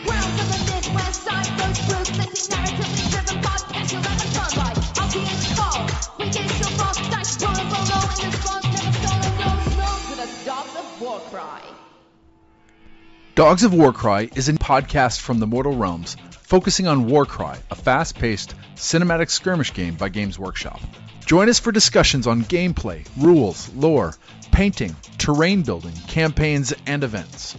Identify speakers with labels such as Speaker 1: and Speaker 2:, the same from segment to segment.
Speaker 1: Welcome to the Midwest side, those groups, this narratively driven podcast, you'll have a fun ride. I'll be in fall, we get your boss, dice rolling below, in the swamp, never stolen, no, to the Dogs of Warcry.
Speaker 2: Dogs of Warcry is a podcast from the Mortal Realms, focusing on Warcry, a fast-paced, cinematic skirmish game by Games Workshop. Join us for discussions on gameplay, rules, lore, painting, terrain building, campaigns, and events.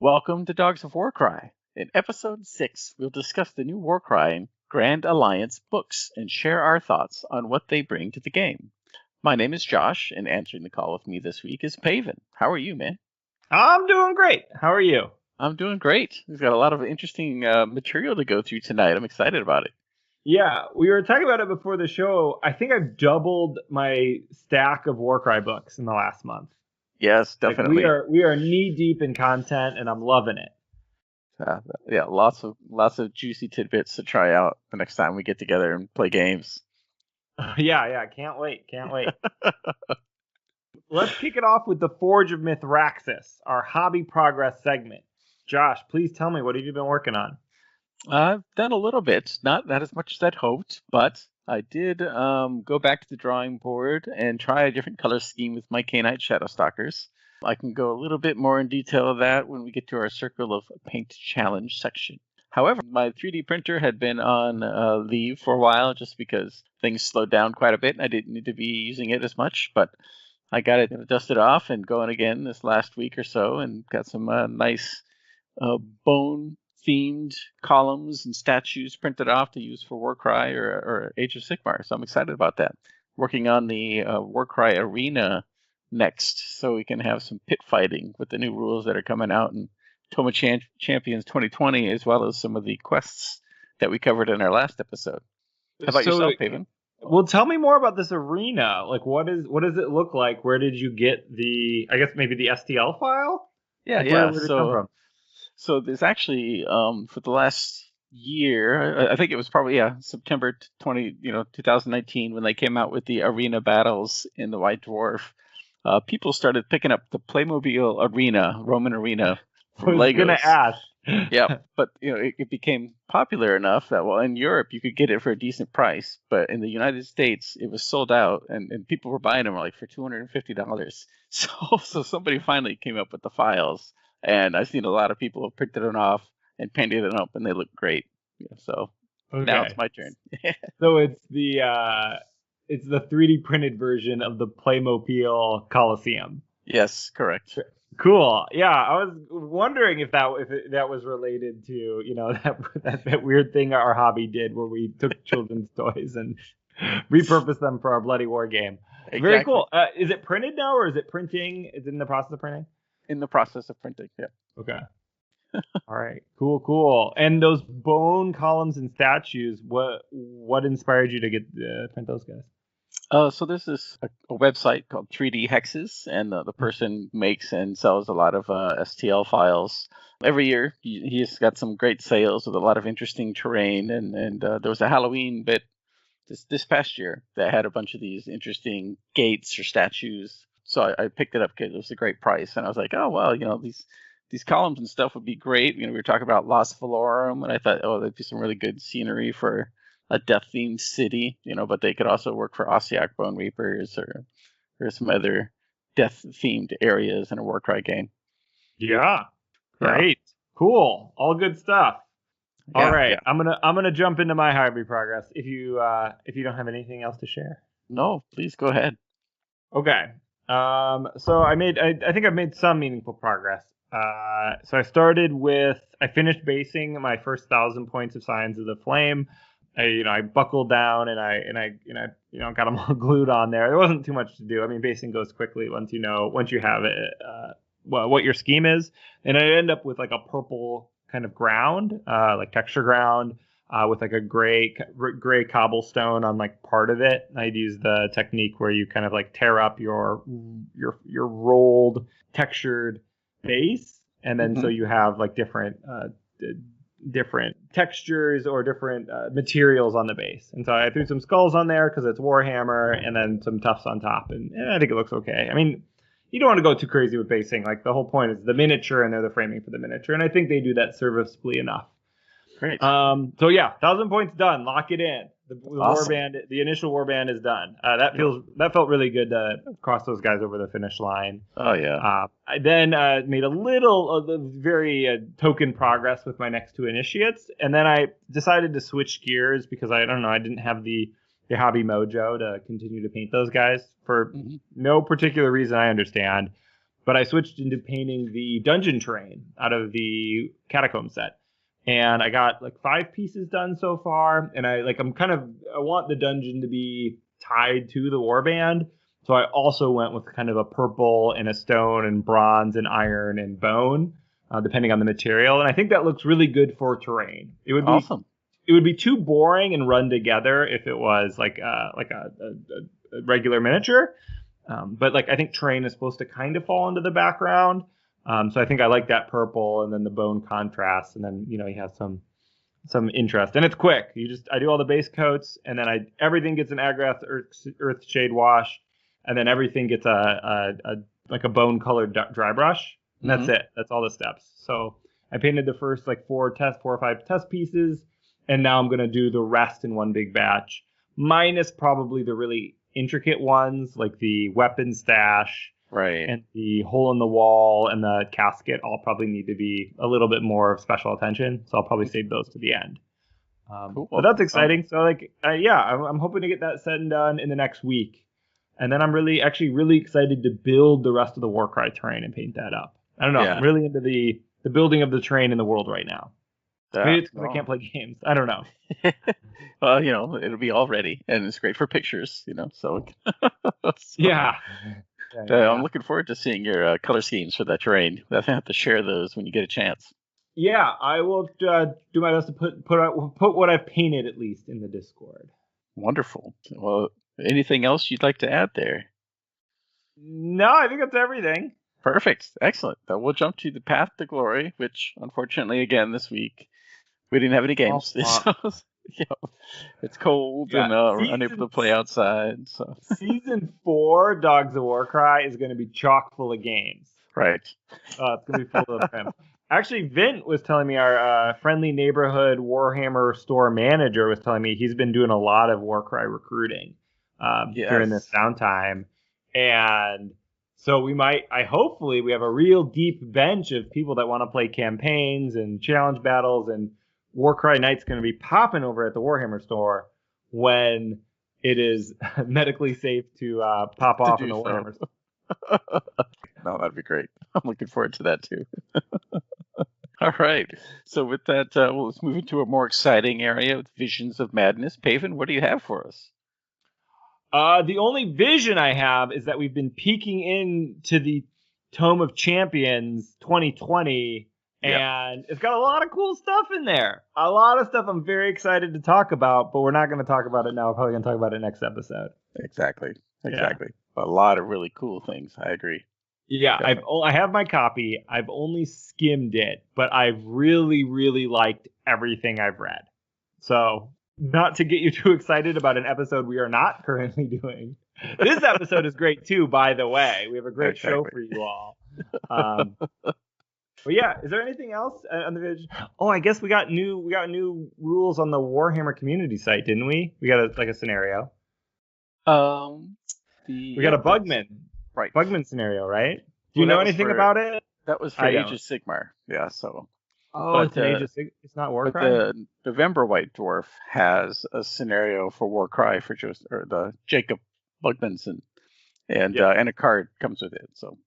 Speaker 3: Welcome to Dogs of Warcry. In Episode 6, we'll discuss the new Warcry Grand Alliance books and share our thoughts on what they bring to the game. My name is Josh, and answering the call with me this week is Paven. How are you, man?
Speaker 4: I'm doing great. How are you?
Speaker 3: I'm doing great. We've got a lot of interesting material to go through tonight. I'm excited about it.
Speaker 4: Yeah, we were talking about it before the show. I think I've doubled my stack of Warcry books in the last month.
Speaker 3: Yes, definitely.
Speaker 4: Like we are knee deep in content, and I'm loving it.
Speaker 3: Yeah, lots of juicy tidbits to try out the next time we get together and play games.
Speaker 4: Yeah, can't wait. Let's kick it off with the Forge of Mithraxis, our hobby progress segment. Josh, please tell me, what have you been working on?
Speaker 3: I've done a little bit, not as much as I'd hoped, but I did go back to the drawing board and try a different color scheme with my K-Knight Shadow Stalkers. I can go a little bit more in detail of that when we get to our Circle of Paint Challenge section. However, my 3D printer had been on leave for a while just because things slowed down quite a bit and I didn't need to be using it as much, but I got it dusted off and going again this last week or so and got some nice bone-themed columns and statues printed off to use for Warcry or Age of Sigmar. So I'm excited about that. Working on the Warcry Arena next so we can have some pit fighting with the new rules that are coming out in Tome Champions 2020, as well as some of the quests that we covered in our last episode. How about yourself, Paven?
Speaker 4: Well, tell me more about this arena. Like, what does it look like? Where did you get I guess maybe the STL file?
Speaker 3: Yeah.
Speaker 4: Where did it come from?
Speaker 3: So there's actually, for the last year, I think it was probably, September 2019, when they came out with the arena battles in the White Dwarf, people started picking up the Playmobil Arena, Roman Arena from Legos. I was going to ask. Yeah, but it became popular enough that, well, in Europe you could get it for a decent price, but in the United States it was sold out, and people were buying them like for $250. So somebody finally came up with the files, and I've seen a lot of people have printed them off and painted them up, and they look great. So Now it's my turn.
Speaker 4: So it's the 3D printed version of the Playmobil Coliseum.
Speaker 3: Yes, correct.
Speaker 4: Cool. Yeah, I was wondering if that was related to that weird thing our hobby did where we took children's toys and repurposed them for our Bloody War game. Exactly. Very cool. Is it printed now, or is it printing? Is it in the process of printing?
Speaker 3: In the process of printing. Yeah.
Speaker 4: Okay. All right. Cool. And those bone columns and statues. What inspired you to get print those guys?
Speaker 3: So this is a website called 3D Hexes, and the person makes and sells a lot of STL files. Every year, he's got some great sales with a lot of interesting terrain, and there was a Halloween bit this past year that had a bunch of these interesting gates or statues. So I picked it up because it was a great price, and I was like, oh, well, these columns and stuff would be great. We were talking about Los Valorum, and I thought, oh, that'd be some really good scenery for a death-themed city, but they could also work for Ossiarch Bone Reapers or some other death-themed areas in a Warcry game.
Speaker 4: Yeah, great, cool, all good stuff.
Speaker 3: Yeah,
Speaker 4: all right,
Speaker 3: yeah.
Speaker 4: I'm gonna jump into my hobby progress. If you don't have anything else to share,
Speaker 3: no, please go ahead.
Speaker 4: Okay, so I think I've made some meaningful progress. So I finished basing my first 1,000 points of Scions of the Flame. I buckled down and I got them all glued on there. There wasn't too much to do. I mean, basing goes quickly once you have it, what your scheme is. And I end up with like a purple kind of ground, like texture ground, with like a gray cobblestone on like part of it. I'd use the technique where you kind of like tear up your rolled textured base, and then so you have like different textures or different materials on the base. And so I threw some skulls on there because it's Warhammer, and then some tufts on top, and I think it looks okay. I mean, you don't want to go too crazy with basing. Like the whole point is the miniature, and they're the framing for the miniature, and I think they do that serviceably enough.
Speaker 3: Great.
Speaker 4: So yeah, 1,000 points done. Lock it in. The
Speaker 3: Awesome.
Speaker 4: warband, the initial warband is done. That felt really good to cross those guys over the finish line.
Speaker 3: Oh yeah.
Speaker 4: I then made very token progress with my next 2 initiates, and then I decided to switch gears because I didn't have the hobby mojo to continue to paint those guys for no particular reason I understand. But I switched into painting the dungeon terrain out of the catacomb set. And I got like 5 pieces done so far, and I want the dungeon to be tied to the warband, so I also went with kind of a purple and a stone and bronze and iron and bone, depending on the material, and I think that looks really good for terrain. It would be
Speaker 3: Awesome.
Speaker 4: It would be too boring and run together if it was like a regular miniature, but like I think terrain is supposed to kind of fall into the background. So I think I like that purple and then the bone contrast, and then you have some interest, and it's quick. I do all the base coats, and then everything gets an Agrath Earth Shade wash, and then everything gets a bone colored dry brush, and that's it. That's all the steps. So I painted the first 4 or 5 test pieces, and now I'm gonna do the rest in one big batch, minus probably the really intricate ones like the weapon stash.
Speaker 3: Right.
Speaker 4: And the hole in the wall and the casket all probably need to be a little bit more of special attention. So I'll probably save those to the end.
Speaker 3: Cool.
Speaker 4: But that's exciting. So I'm hoping to get that said and done in the next week. And then I'm really excited to build the rest of the Warcry terrain and paint that up. I don't know.
Speaker 3: Yeah.
Speaker 4: I'm really into the building of the terrain in the world right now. Maybe it's because I can't play games. I don't know.
Speaker 3: Well, it'll be all ready, and it's great for pictures, so.
Speaker 4: Yeah.
Speaker 3: I'm looking forward to seeing your color schemes for that terrain. I have to share those when you get a chance.
Speaker 4: Yeah, I will do my best to put what I've painted at least in the Discord.
Speaker 3: Wonderful. Well, anything else you'd like to add there?
Speaker 4: No, I think that's everything.
Speaker 3: Perfect. Excellent. Then we'll jump to the Path to Glory, which unfortunately, again, this week, we didn't have any games. It's cold and we're unable to play outside. So
Speaker 4: Season 4, Dogs of Warcry, is going to be chock full of games.
Speaker 3: Right.
Speaker 4: It's going to be full of them. Actually, Vint was telling me, our friendly neighborhood Warhammer store manager was telling me he's been doing a lot of Warcry recruiting during this downtime. And so hopefully we have a real deep bench of people that want to play campaigns and challenge battles, and Warcry Night's going to be popping over at the Warhammer store when it is medically safe to pop off in the Warhammer store.
Speaker 3: No, that'd be great. I'm looking forward to that too. All right. So with that, let's move into a more exciting area with Visions of Madness. Paven, what do you have for us?
Speaker 4: The only vision I have is that we've been peeking into the Tome of Champions 2020. And it's got a lot of cool stuff in there. A lot of stuff I'm very excited to talk about, but we're not going to talk about it now. We're probably going to talk about it next episode.
Speaker 3: Exactly. A lot of really cool things. I agree.
Speaker 4: Yeah, I have my copy. I've only skimmed it, but I've really, really liked everything I've read. So, not to get you too excited about an episode we are not currently doing. This episode is great too, by the way. We have a great show for you all. But yeah, is there anything else on the vision? Oh, I guess we got new rules on the Warhammer community site, didn't we? We got a scenario. We got a Bugman.
Speaker 3: Right.
Speaker 4: Bugman scenario, right? Do you know anything about it?
Speaker 3: That was for Age of Sigmar. Yeah, so.
Speaker 4: It's an Age of Sigmar. It's not Warcry.
Speaker 3: But the November White Dwarf has a scenario for Warcry for the Jacob Bugmanson, and a card comes with it. So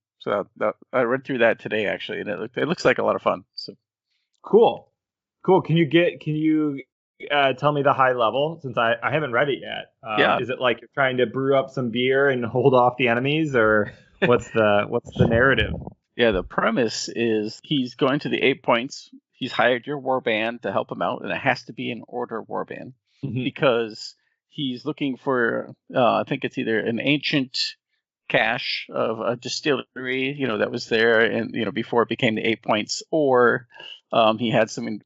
Speaker 3: I read through that today actually, and it looks like a lot of fun. So
Speaker 4: cool. Can you tell me the high level, since I haven't read it yet? Is it like you're trying to brew up some beer and hold off the enemies, or what's the narrative?
Speaker 3: Yeah, the premise is he's going to the 8 points. He's hired your warband to help him out, and it has to be an order warband because he's looking for I think it's either an ancient cache of a distillery, that was there, and before it became the 8 points, or he had some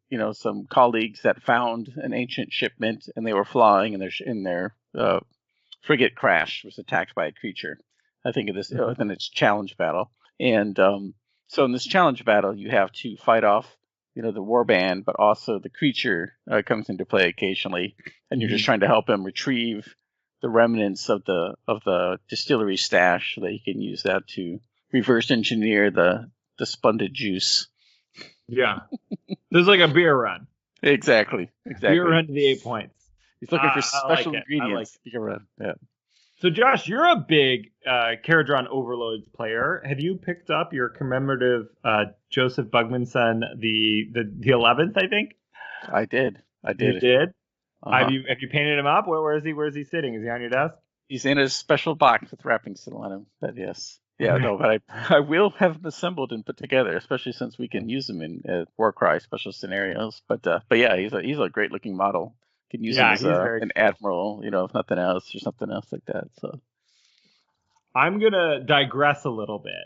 Speaker 3: colleagues that found an ancient shipment and they were flying, and their frigate crashed, was attacked by a creature, I think, of this. Then it's challenge battle. And so in this challenge battle, you have to fight off, the warband, but also the creature comes into play occasionally, and you're just trying to help him retrieve the remnants of the distillery stash so that he can use that to reverse engineer the splendid juice.
Speaker 4: Yeah. This is like a beer run.
Speaker 3: Exactly.
Speaker 4: Beer run to the 8 points.
Speaker 3: He's looking for special
Speaker 4: like
Speaker 3: ingredients. You can run. Yeah.
Speaker 4: So, Josh, you're a big Caradron Overlords player. Have you picked up your commemorative Joseph Bugmanson, the 11th, I think?
Speaker 3: I did.
Speaker 4: You did? Uh-huh. Have you painted him up? Where is he? Where is he sitting? Is he on your desk?
Speaker 3: He's in a special box with wrapping still on him. But yes. Yeah, no, but I will have them assembled and put together, especially since we can use them in Warcry special scenarios. But yeah, he's a great looking model. Can use him as an admiral, if nothing else, or something else like that. So
Speaker 4: I'm gonna digress a little bit,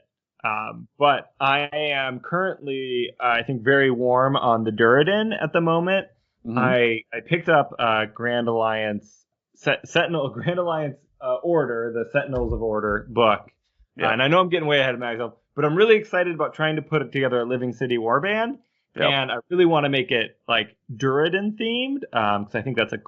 Speaker 4: but I am currently, I think, very warm on the Duradin at the moment. Mm-hmm. I picked up Grand Alliance Grand Alliance Order, the Sentinels of Order book. Yeah. And I know I'm getting way ahead of myself, but I'm really excited about trying to put together a Living City Warband. Yep. And I really want to make it like Duradin themed, because I think that's a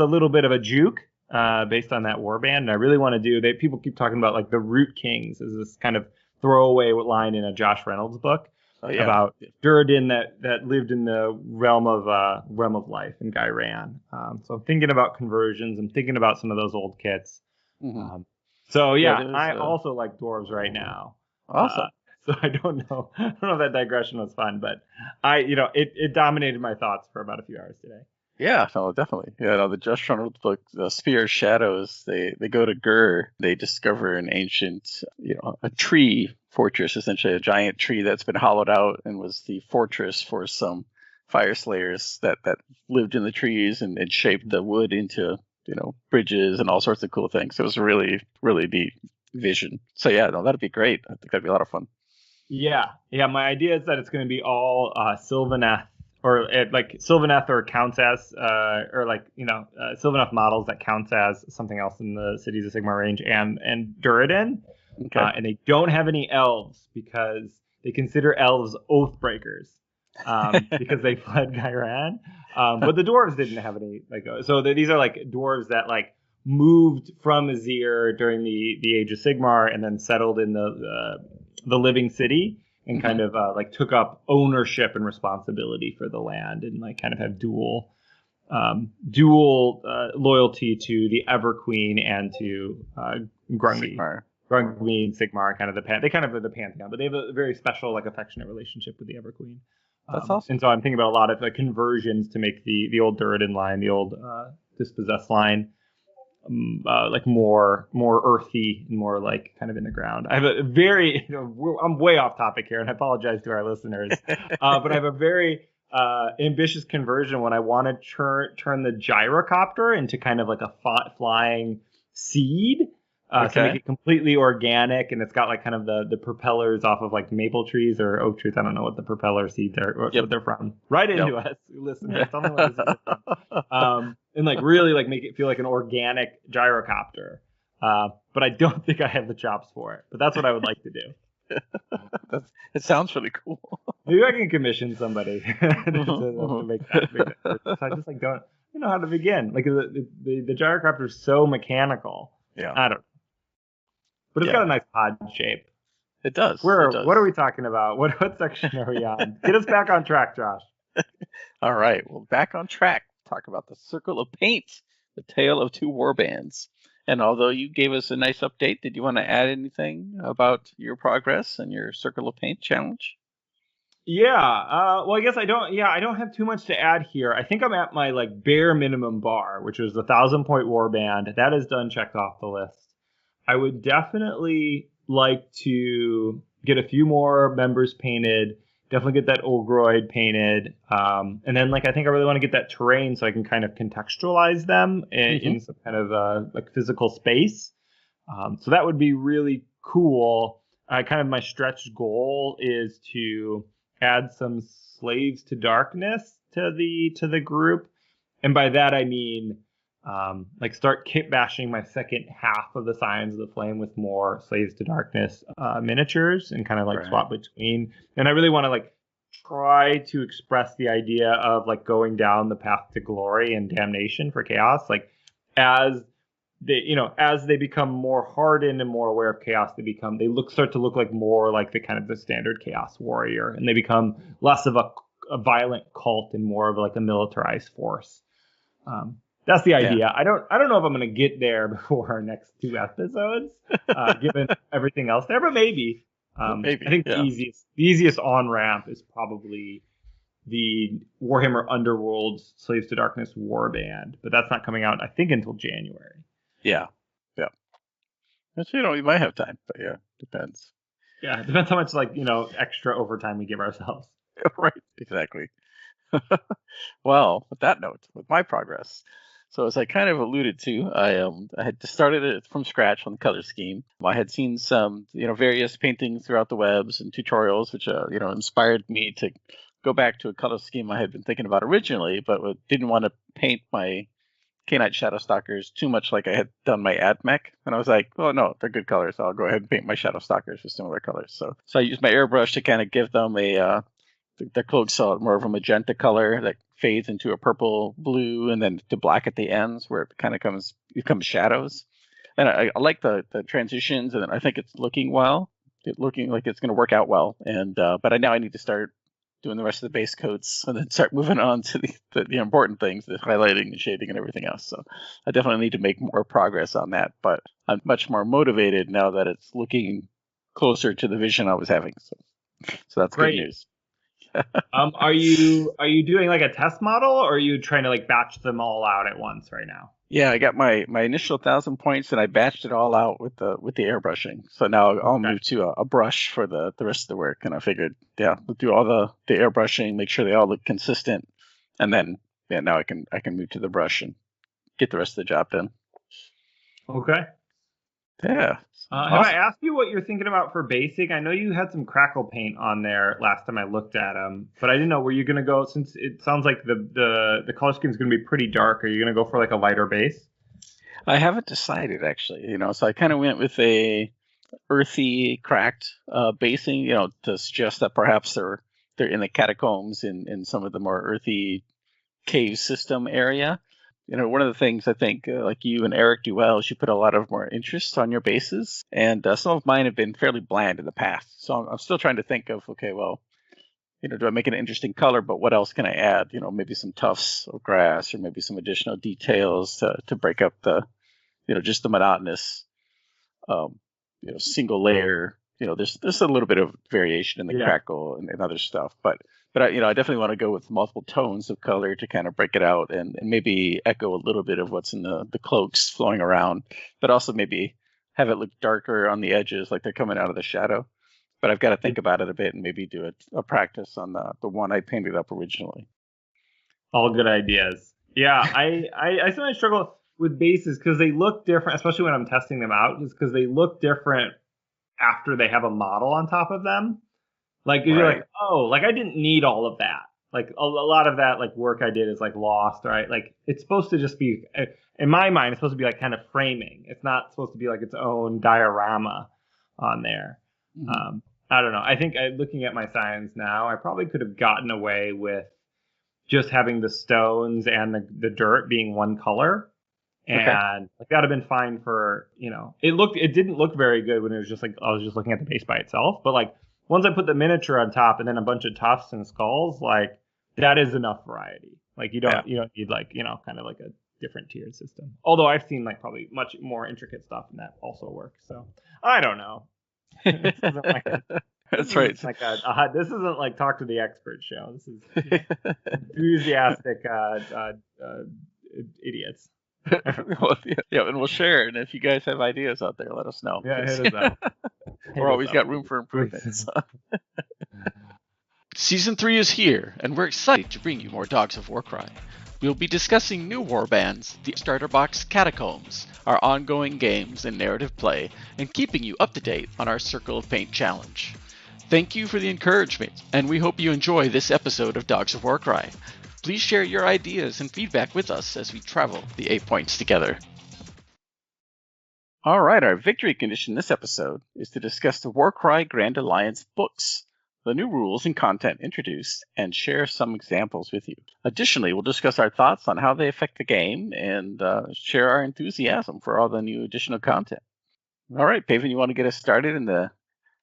Speaker 4: little bit of a juke based on that warband. And I really want to do, people keep talking about like the Root Kings as this kind of throwaway line in a Josh Reynolds book about Duradin that lived in the realm of life in Guyran. So I'm thinking about conversions. I'm thinking about some of those old kits. Mm-hmm. I also like dwarves right now.
Speaker 3: Awesome.
Speaker 4: So I don't know if that digression was fun, but it dominated my thoughts for about a few hours today.
Speaker 3: Yeah, no, definitely. Yeah, no, the Josh Reynolds book, the Sphere of Shadows, they go to Gur. They discover an ancient, a tree fortress, essentially a giant tree that's been hollowed out and was the fortress for some fire slayers that lived in the trees and shaped the wood into bridges and all sorts of cool things. It was a really, really neat vision. So yeah, no, that'd be great. I think that'd be a lot of fun.
Speaker 4: Yeah. My idea is that it's going to be all Sylvaneth or Sylvaneth or counts as Sylvaneth models that counts as something else in the Cities of Sigmar range and Duradin. Okay. And they don't have any elves because they consider elves oath breakers because they fled Guyran. But the dwarves didn't have any these are like dwarves that moved from Azir during the Age of Sigmar and then settled in the Living City and kind of took up ownership and responsibility for the land and kind of have dual loyalty to the Everqueen and to Grungni. Grungni, Sigmar, kind of they kind of are the pantheon, but they have a very special affectionate relationship with the Everqueen.
Speaker 3: That's awesome.
Speaker 4: And so I'm thinking about a lot of conversions to make the old Duradin line, the old Dispossessed line, more earthy and more kind of in the ground. I have a very, I'm way off topic here, and I apologize to our listeners, but I have a very ambitious conversion when I want to turn the gyrocopter into kind of a flying seed. To make it completely organic, and it's got kind of the propellers off of maple trees or oak trees. I don't know what the propeller seeds are, what they're from. Right into us, listeners. Tell me what this is from. And really make it feel like an organic gyrocopter. But I don't think I have the chops for it. But that's what I would like to do.
Speaker 3: It sounds really cool.
Speaker 4: Maybe I can commission somebody to make that. So I just don't know how to begin. The gyrocopter is so mechanical.
Speaker 3: Yeah.
Speaker 4: I don't know. But it's got a nice pod shape.
Speaker 3: It does.
Speaker 4: What are we talking about? What section are we on? Get us back on track, Josh.
Speaker 3: All right. Well, back on track. Talk about the Circle of Paint, the tale of two warbands. And although you gave us a nice update, did you want to add anything about your progress and your Circle of Paint challenge?
Speaker 4: Yeah. Well, I guess I don't. Yeah, I don't have too much to add here. I think I'm at my bare minimum bar, which is the 1,000-point warband. That is done, checked off the list. I would definitely like to get a few more members painted. Definitely get that Ogroid painted. And then I think I really want to get that terrain so I can kind of contextualize them in some kind of physical space. So that would be really cool. Kind of my stretch goal is to add some Slaves to Darkness to the group. And by that I mean like start kit bashing my second half of the Scions of the Flame with more Slaves to Darkness miniatures and kind of like swap between. And I really want to like try to express the idea of like going down the path to glory and damnation for chaos, like as they become more hardened and more aware of chaos, they start to look like more like the kind of the standard chaos warrior, and they become less of a violent cult and more of like a militarized force. That's the idea. Yeah. I don't know if I'm going to get there before our next 2 episodes, given everything else there, but maybe. Maybe. I think the easiest on ramp is probably the Warhammer Underworld's Slaves to Darkness Warband, but that's not coming out, I think, until January.
Speaker 3: Yeah. You might have time, but depends.
Speaker 4: Yeah, it depends how much extra overtime we give ourselves.
Speaker 3: Right. Exactly. Well, with that note, with my progress. So as I kind of alluded to, I had started it from scratch on the color scheme. I had seen some, various paintings throughout the webs and tutorials, which, inspired me to go back to a color scheme I had been thinking about originally, but didn't want to paint my K-Knight Shadow Stalkers too much like I had done my AdMech. And I was like, well, no, they're good colors. So I'll go ahead and paint my Shadow Stalkers with similar colors. So I used my airbrush to kind of give them the cloaks more of a magenta color that fades into a purple blue and then to black at the ends where it kind of becomes shadows. And I like the transitions, and I think it's looking well. Looking like it's going to work out well. And but I need to start doing the rest of the base coats and then start moving on to the important things, the highlighting and shading and everything else. So I definitely need to make more progress on that. But I'm much more motivated now that it's looking closer to the vision I was having. So that's
Speaker 4: great.
Speaker 3: Good news.
Speaker 4: Are you doing like a test model, or are you trying to like batch them all out at once right now?
Speaker 3: Yeah, I got my initial 1,000 points and I batched it all out with the airbrushing. So now I'll move to a brush for the rest of the work. And I figured, we'll do all the airbrushing, make sure they all look consistent, and then now I can move to the brush and get the rest of the job done.
Speaker 4: Okay.
Speaker 3: Yeah.
Speaker 4: Awesome. Have I asked you what you're thinking about for basic? I know you had some crackle paint on there last time I looked at them, but I didn't know, were you going to go, since it sounds like the color scheme is going to be pretty dark, are you going to go for like a lighter base?
Speaker 3: I haven't decided actually, so I kind of went with a earthy, cracked basing, to suggest that perhaps they're in the catacombs in some of the more earthy cave system area. One of the things I think like you and Eric do well is you put a lot of more interest on your bases, and some of mine have been fairly bland in the past. So I'm still trying to think of, okay, well, do I make an interesting color, but what else can I add? Maybe some tufts of grass, or maybe some additional details to break up the, just the monotonous, single layer. There's a little bit of variation in the crackle and other stuff, but I definitely want to go with multiple tones of color to kind of break it out and maybe echo a little bit of what's in the cloaks flowing around, but also maybe have it look darker on the edges, like they're coming out of the shadow. But I've got to think about it a bit and maybe do a practice on the one I painted up originally.
Speaker 4: All good ideas. Yeah, I sometimes struggle with bases because they look different, especially when I'm testing them out, just because they look different after they have a model on top of them. Like you're like, oh, like I didn't need all of that. Like a lot of that like work I did is like lost, right? Like it's supposed to just be, in my mind, it's supposed to be like kind of framing. It's not supposed to be like its own diorama on there. Mm-hmm. I don't know. I think looking at my Scions now, I probably could have gotten away with just having the stones and the dirt being one color. And like that would have been fine for, it didn't look very good when it was just like, I was just looking at the base by itself. But like once I put the miniature on top and then a bunch of tufts and skulls, like that is enough variety. Like you don't need like, kind of like a different tiered system. Although I've seen like probably much more intricate stuff and that also works. So I don't know.
Speaker 3: That's right.
Speaker 4: It's like this isn't like talk to the expert show. This is enthusiastic idiots.
Speaker 3: And we'll share. And if you guys have ideas out there, let us know.
Speaker 4: Yeah, hit us up.
Speaker 3: We're always got room for improvement. So.
Speaker 2: Season 3 is here, and we're excited to bring you more Dogs of Warcry. We'll be discussing new warbands, the starter box Catacombs, our ongoing games and narrative play, and keeping you up to date on our Circle of Paint challenge. Thank you for the encouragement, and we hope you enjoy this episode of Dogs of Warcry.
Speaker 3: Please share your ideas and feedback with us as we travel the 8 points together. All right, our victory condition this episode is to discuss the Warcry Grand Alliance books, the new rules and content introduced, and share some examples with you. Additionally, we'll discuss our thoughts on how they affect the game and share our enthusiasm for all the new additional content. All right, Paven, you want to get us started in the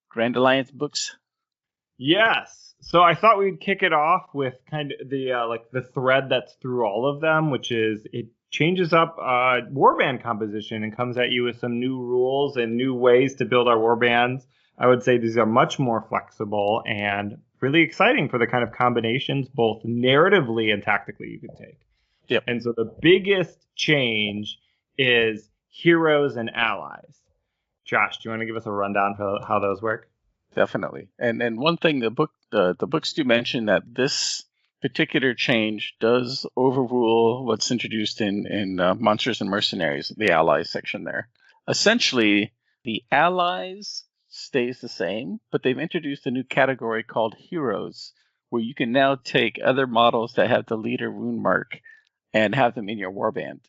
Speaker 3: Grand Alliance books?
Speaker 4: Yes. So I thought we'd kick it off with kind of the thread that's through all of them, which is it changes up warband composition and comes at you with some new rules and new ways to build our warbands. I would say these are much more flexible and really exciting for the kind of combinations, both narratively and tactically, you could take.
Speaker 3: Yep.
Speaker 4: And so the biggest change is heroes and allies. Josh, do you want to give us a rundown for how those work?
Speaker 3: Definitely. And one thing the books do mention that this particular change does overrule what's introduced in Monsters and Mercenaries, the allies section there. Essentially, the allies stays the same, but they've introduced a new category called heroes, where you can now take other models that have the leader rune mark and have them in your warband.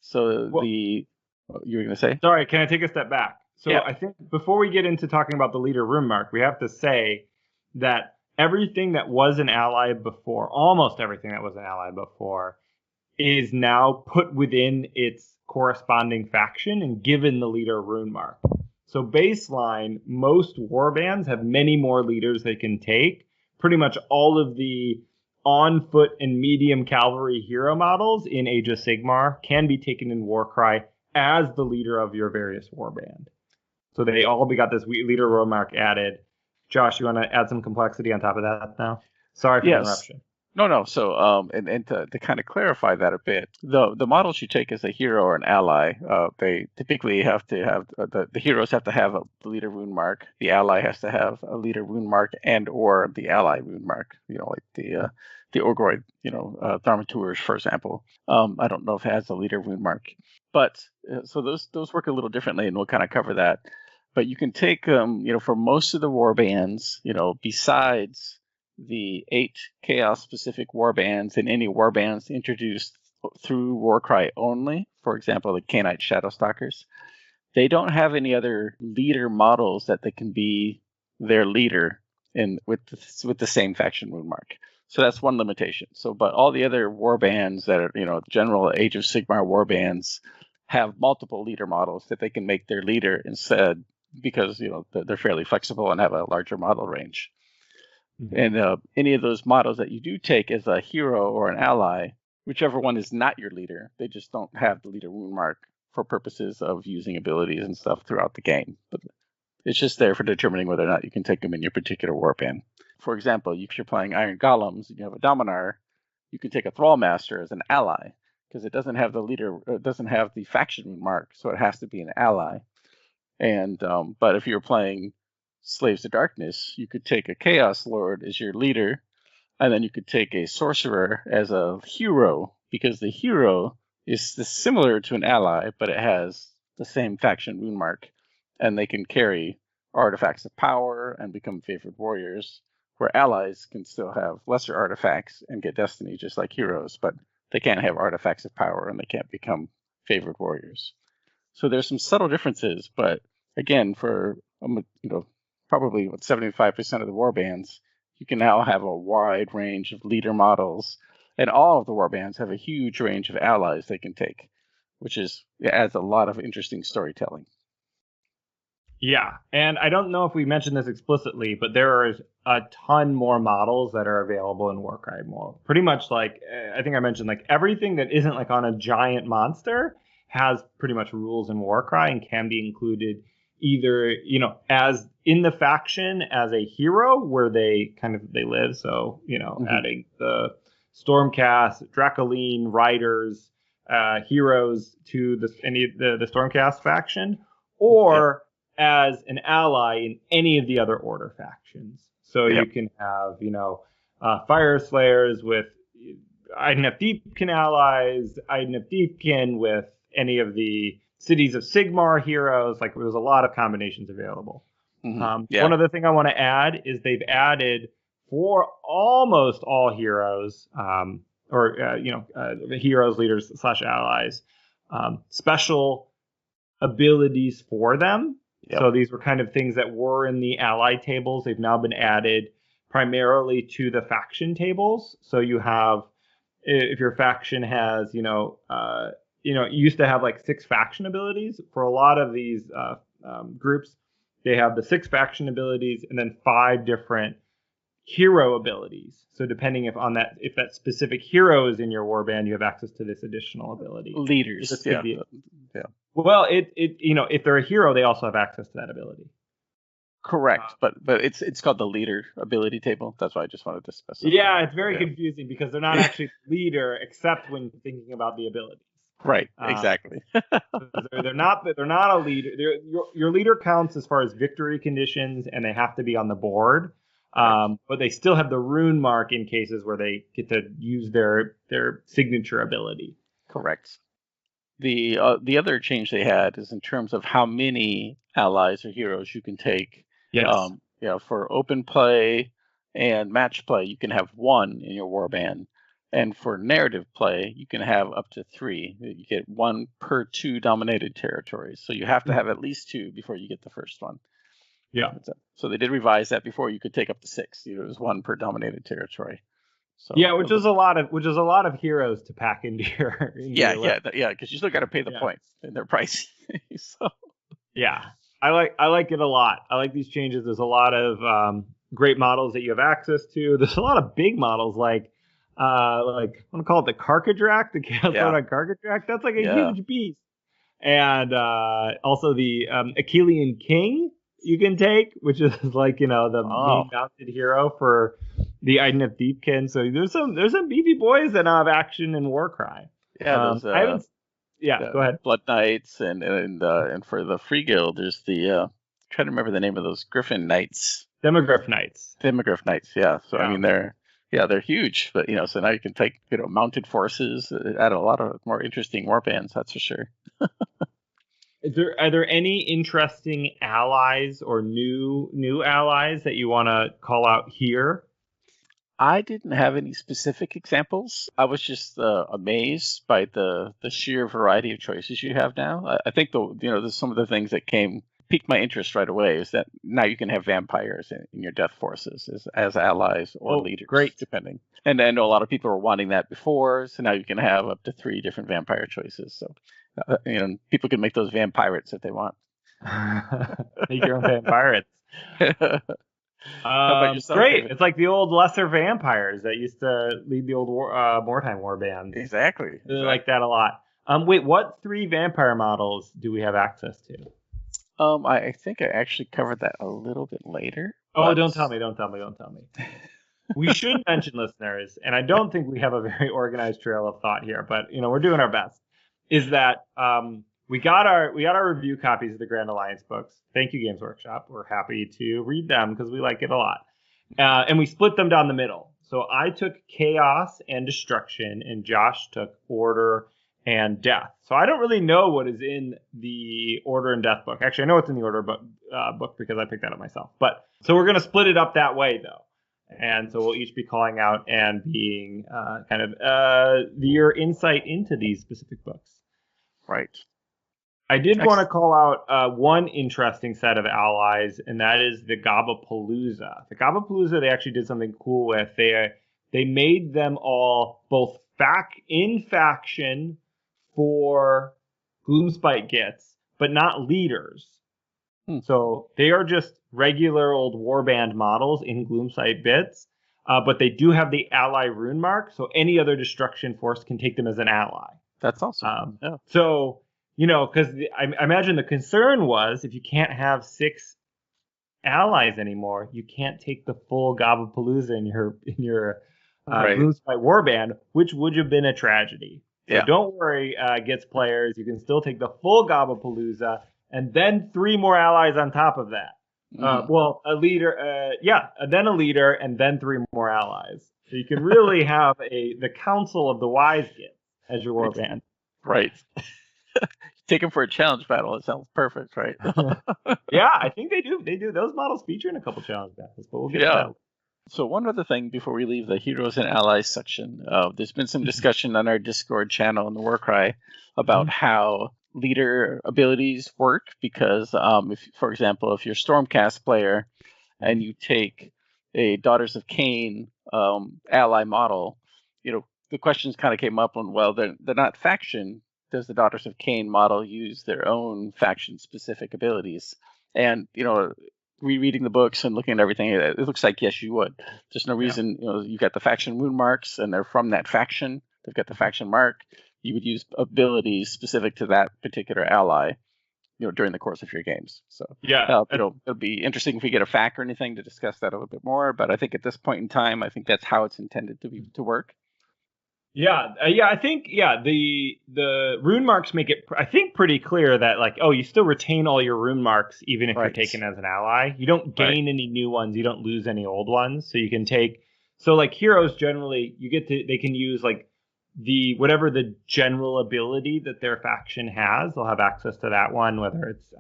Speaker 3: So you were going to say?
Speaker 4: Sorry, can I take a step back? So
Speaker 3: yeah.
Speaker 4: I think before we get into talking about the leader rune mark, we have to say that everything that was an ally before, almost everything that was an ally before, is now put within its corresponding faction and given the leader rune mark. So baseline, most warbands have many more leaders they can take. Pretty much all of the on-foot and medium cavalry hero models in Age of Sigmar can be taken in Warcry as the leader of your various warband. So they all got this leader rune mark added. Josh, you want to add some complexity on top of that now? Sorry for the interruption.
Speaker 3: No. So, and to kind of clarify that a bit, the models you take as a hero or an ally, they typically have to have the heroes have to have a leader rune mark. The ally has to have a leader rune mark and or the ally rune mark. You know, like the Orgroid, Thaumaturge, for example. I don't know if it has a leader rune mark, but so those work a little differently, and we'll kind of cover that. But you can take, for most of the warbands, besides the 8 chaos-specific warbands and any warbands introduced through Warcry only, for example, the Canite Shadow Stalkers, they don't have any other leader models that they can be their leader with the same faction rune mark. So that's one limitation. So, but all the other warbands that are, general Age of Sigmar warbands have multiple leader models that they can make their leader instead, because they're fairly flexible and have a larger model range. Mm-hmm. And any of those models that you do take as a hero or an ally, whichever one is not your leader, they just don't have the leader rune mark for purposes of using abilities and stuff throughout the game. But it's just there for determining whether or not you can take them in your particular warband. For example, if you're playing Iron Golems and you have a Dominar, you can take a Thrallmaster as an ally because it doesn't have the faction rune mark, so it has to be an ally. And but if you're playing Slaves of Darkness, you could take a Chaos Lord as your leader, and then you could take a Sorcerer as a hero, because the hero is similar to an ally, but it has the same faction rune mark, and they can carry artifacts of power and become favored warriors, where allies can still have lesser artifacts and get destiny just like heroes, but they can't have artifacts of power and they can't become favored warriors. So there's some subtle differences, but again, for probably 75% of the warbands, you can now have a wide range of leader models, and all of the warbands have a huge range of allies they can take, which adds a lot of interesting storytelling.
Speaker 4: Yeah, and I don't know if we mentioned this explicitly, but there is a ton more models that are available in Warcry. Pretty much I think I mentioned everything that isn't on a giant monster has pretty much rules in Warcry and can be included either, as in the faction as a hero where they live. So, mm-hmm. Adding the Stormcast, Dracoline, Riders, heroes to the Stormcast faction, or as an ally in any of the other Order factions. So you can have, Fire Slayers with Idoneth Deepkin allies, Idoneth Deepkin with any of the Cities of Sigmar heroes. There's a lot of combinations available. Mm-hmm. One other thing I want to add is they've added for almost all heroes, or heroes, leaders / allies, special abilities for them.
Speaker 3: Yep.
Speaker 4: So these were kind of things that were in the ally tables. They've now been added primarily to the faction tables. So you have, if your faction has, it used to have like 6 faction abilities. For a lot of these groups, they have the 6 faction abilities and then 5 different hero abilities. So depending if that specific hero is in your warband, you have access to this additional ability.
Speaker 3: Leaders. Yeah.
Speaker 4: Well, if they're a hero, they also have access to that ability.
Speaker 3: Correct, but it's called the leader ability table. That's why I just wanted to specify.
Speaker 4: Yeah, it's very confusing because they're not actually leader except when thinking about the abilities.
Speaker 3: Right, exactly.
Speaker 4: They're not a leader. Your leader counts as far as victory conditions, and they have to be on the board. But they still have the rune mark in cases where they get to use their signature ability.
Speaker 3: Correct. The other change they had is in terms of how many allies or heroes you can take.
Speaker 4: Yes.
Speaker 3: For open play and match play, you can have 1 in your warband, and for narrative play, you can have up to 3. You get 1 per 2 dominated territories. So you have to have at least 2 before you get the first one.
Speaker 4: Yeah.
Speaker 3: So they did revise that. Before you could take up to 6. It was 1 per dominated territory. So
Speaker 4: yeah, which is a lot of heroes to pack into your.
Speaker 3: Because you still got to pay the points, and they're pricey. So
Speaker 4: yeah, I like it a lot. I like these changes. There's a lot of great models that you have access to. There's a lot of big models like I want to call it the Carcadrak, the Chaos on Carcadrak. That's like a huge beast. And also the Achillean King you can take, which is like the main mounted hero for the Iden of Deepkin. So there's some beefy boys that have action in Warcry.
Speaker 3: Yeah,
Speaker 4: go ahead.
Speaker 3: Blood Knights and for the Free Guild, there's the trying to remember the name of those Griffin Knights.
Speaker 4: Demogryph Knights.
Speaker 3: Yeah. So I mean they're huge, but so now you can take mounted forces, add a lot of more interesting warbands. That's for sure.
Speaker 4: Are there any interesting allies or new allies that you want to call out here?
Speaker 3: I didn't have any specific examples. I was just amazed by the sheer variety of choices you have now. I think there's some of the things that piqued my interest right away is that now you can have vampires in your death forces as allies or leaders,
Speaker 4: great,
Speaker 3: depending. And I know a lot of people were wanting that before, so now you can have up to 3 different vampire choices. So people can make those vampirates if they want.
Speaker 4: Make your own vampirates.
Speaker 3: How about yourself,
Speaker 4: great.
Speaker 3: David?
Speaker 4: It's like the old lesser vampires that used to lead the old wartime war bands.
Speaker 3: Exactly.
Speaker 4: I really like that a lot. Wait, what 3 vampire models do we have access to?
Speaker 3: I think I actually covered that a little bit later.
Speaker 4: Oh, don't tell me. We should mention, listeners, and I don't think we have a very organized trail of thought here, but we're doing our best. Is that we got our review copies of the Grand Alliance books. Thank you, Games Workshop. We're happy to read them because we like it a lot. And we split them down the middle. So I took Chaos and Destruction, and Josh took Order and Death. So I don't really know what is in the Order and Death book. Actually, I know what's in the Order book because I picked that up myself. But so we're going to split it up that way, though. And so we'll each be calling out and being your insight into these specific books.
Speaker 3: Right.
Speaker 4: I did want to call out one interesting set of allies, and that is the Gabapalooza. The Gabapalooza, they actually did something cool with. They made them all both in faction for Gloomspite Gits, but not leaders. So they are just regular old warband models in Gloomspite Bits, but they do have the ally rune mark, so any other destruction force can take them as an ally.
Speaker 3: That's awesome.
Speaker 4: So, because I imagine the concern was if you can't have 6 allies anymore, you can't take the full Gabapalooza in your Gloomspite warband, which would have been a tragedy. So don't worry, Gits players, you can still take the full Gabapalooza and then 3 more allies on top of that. A leader, then a leader, and then 3 more allies. So you can really have the Council of the Wise Gits as your warband.
Speaker 3: Right. Take them for a challenge battle. It sounds perfect, right?
Speaker 4: Yeah, I think they do. They do. Those models feature in a couple challenge battles, but we'll get to that.
Speaker 3: So one other thing before we leave the Heroes and Allies section, there's been some discussion on our Discord channel in the Warcry about how leader abilities work, because if, for example, if you're a Stormcast player and you take a Daughters of Cain ally model, the questions kind of came up on, well, they're not faction. Does the Daughters of Cain model use their own faction-specific abilities? And, rereading the books and looking at everything, it looks like, yes, you would. There's no reason, you've got the faction wound marks, and they're from that faction. They've got the faction mark. You would use abilities specific to that particular ally, during the course of your games. So it'll be interesting if we get a FAQ or anything to discuss that a little bit more. But I think at this point in time, I think that's how it's intended to work.
Speaker 4: I think the rune marks make it, I think, pretty clear that you still retain all your rune marks even if you're taken as an ally. You don't gain any new ones. You don't lose any old ones. So you can take, heroes generally they can use whatever the general ability that their faction has. They'll have access to that one, whether it's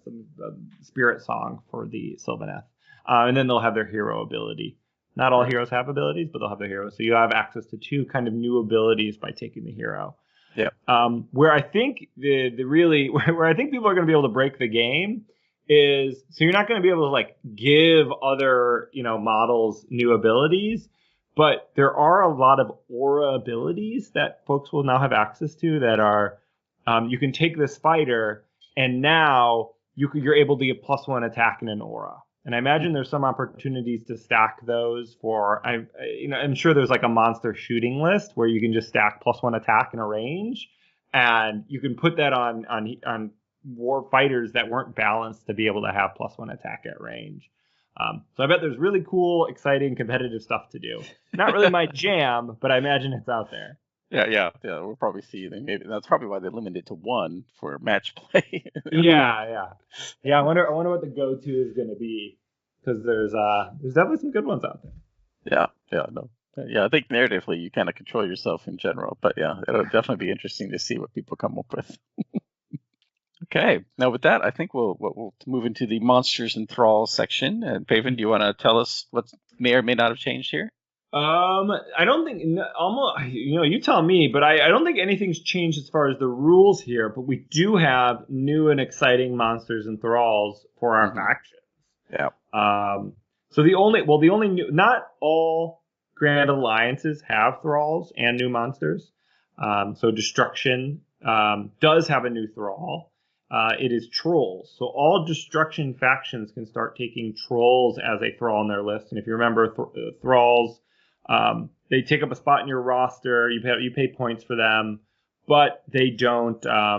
Speaker 4: some spirit song for the Sylvaneth, and then they'll have their hero ability. Not all heroes have abilities, but they'll have their heroes. So you have access to two kind of new abilities by taking the hero.
Speaker 3: Yeah.
Speaker 4: Where I think where I think people are going to be able to break the game is, so you're not going to be able to give other models new abilities, but there are a lot of aura abilities that folks will now have access to that are you can take this fighter and now you're able to get +1 attack in an aura. And I imagine there's some opportunities to stack those for, I'm sure there's a monster shooting list where you can just stack +1 attack in a range, and you can put that on war fighters that weren't balanced to be able to have +1 attack at range. So I bet there's really cool, exciting, competitive stuff to do. Not really my jam, but I imagine it's out there.
Speaker 3: Yeah. We'll probably see. Maybe that's probably why they limited it to 1 for match play.
Speaker 4: Yeah. I wonder what the go-to is going to be, because there's definitely some good ones out there.
Speaker 3: Yeah. I think narratively you kind of control yourself in general, but yeah, it'll definitely be interesting to see what people come up with. Okay, now with that, I think we'll move into the monsters and thralls section. And Paven, do you want to tell us what may or may not have changed here?
Speaker 4: I don't think, almost, you tell me, but I don't think anything's changed as far as the rules here, but we do have new and exciting monsters and thralls for our factions.
Speaker 3: Yeah.
Speaker 4: So the only new, not all Grand Alliances have thralls and new monsters. So Destruction, does have a new thrall. It is trolls. So all Destruction factions can start taking trolls as a thrall on their list. And if you remember, thralls, they take up a spot in your roster. You pay points for them, but they don't. I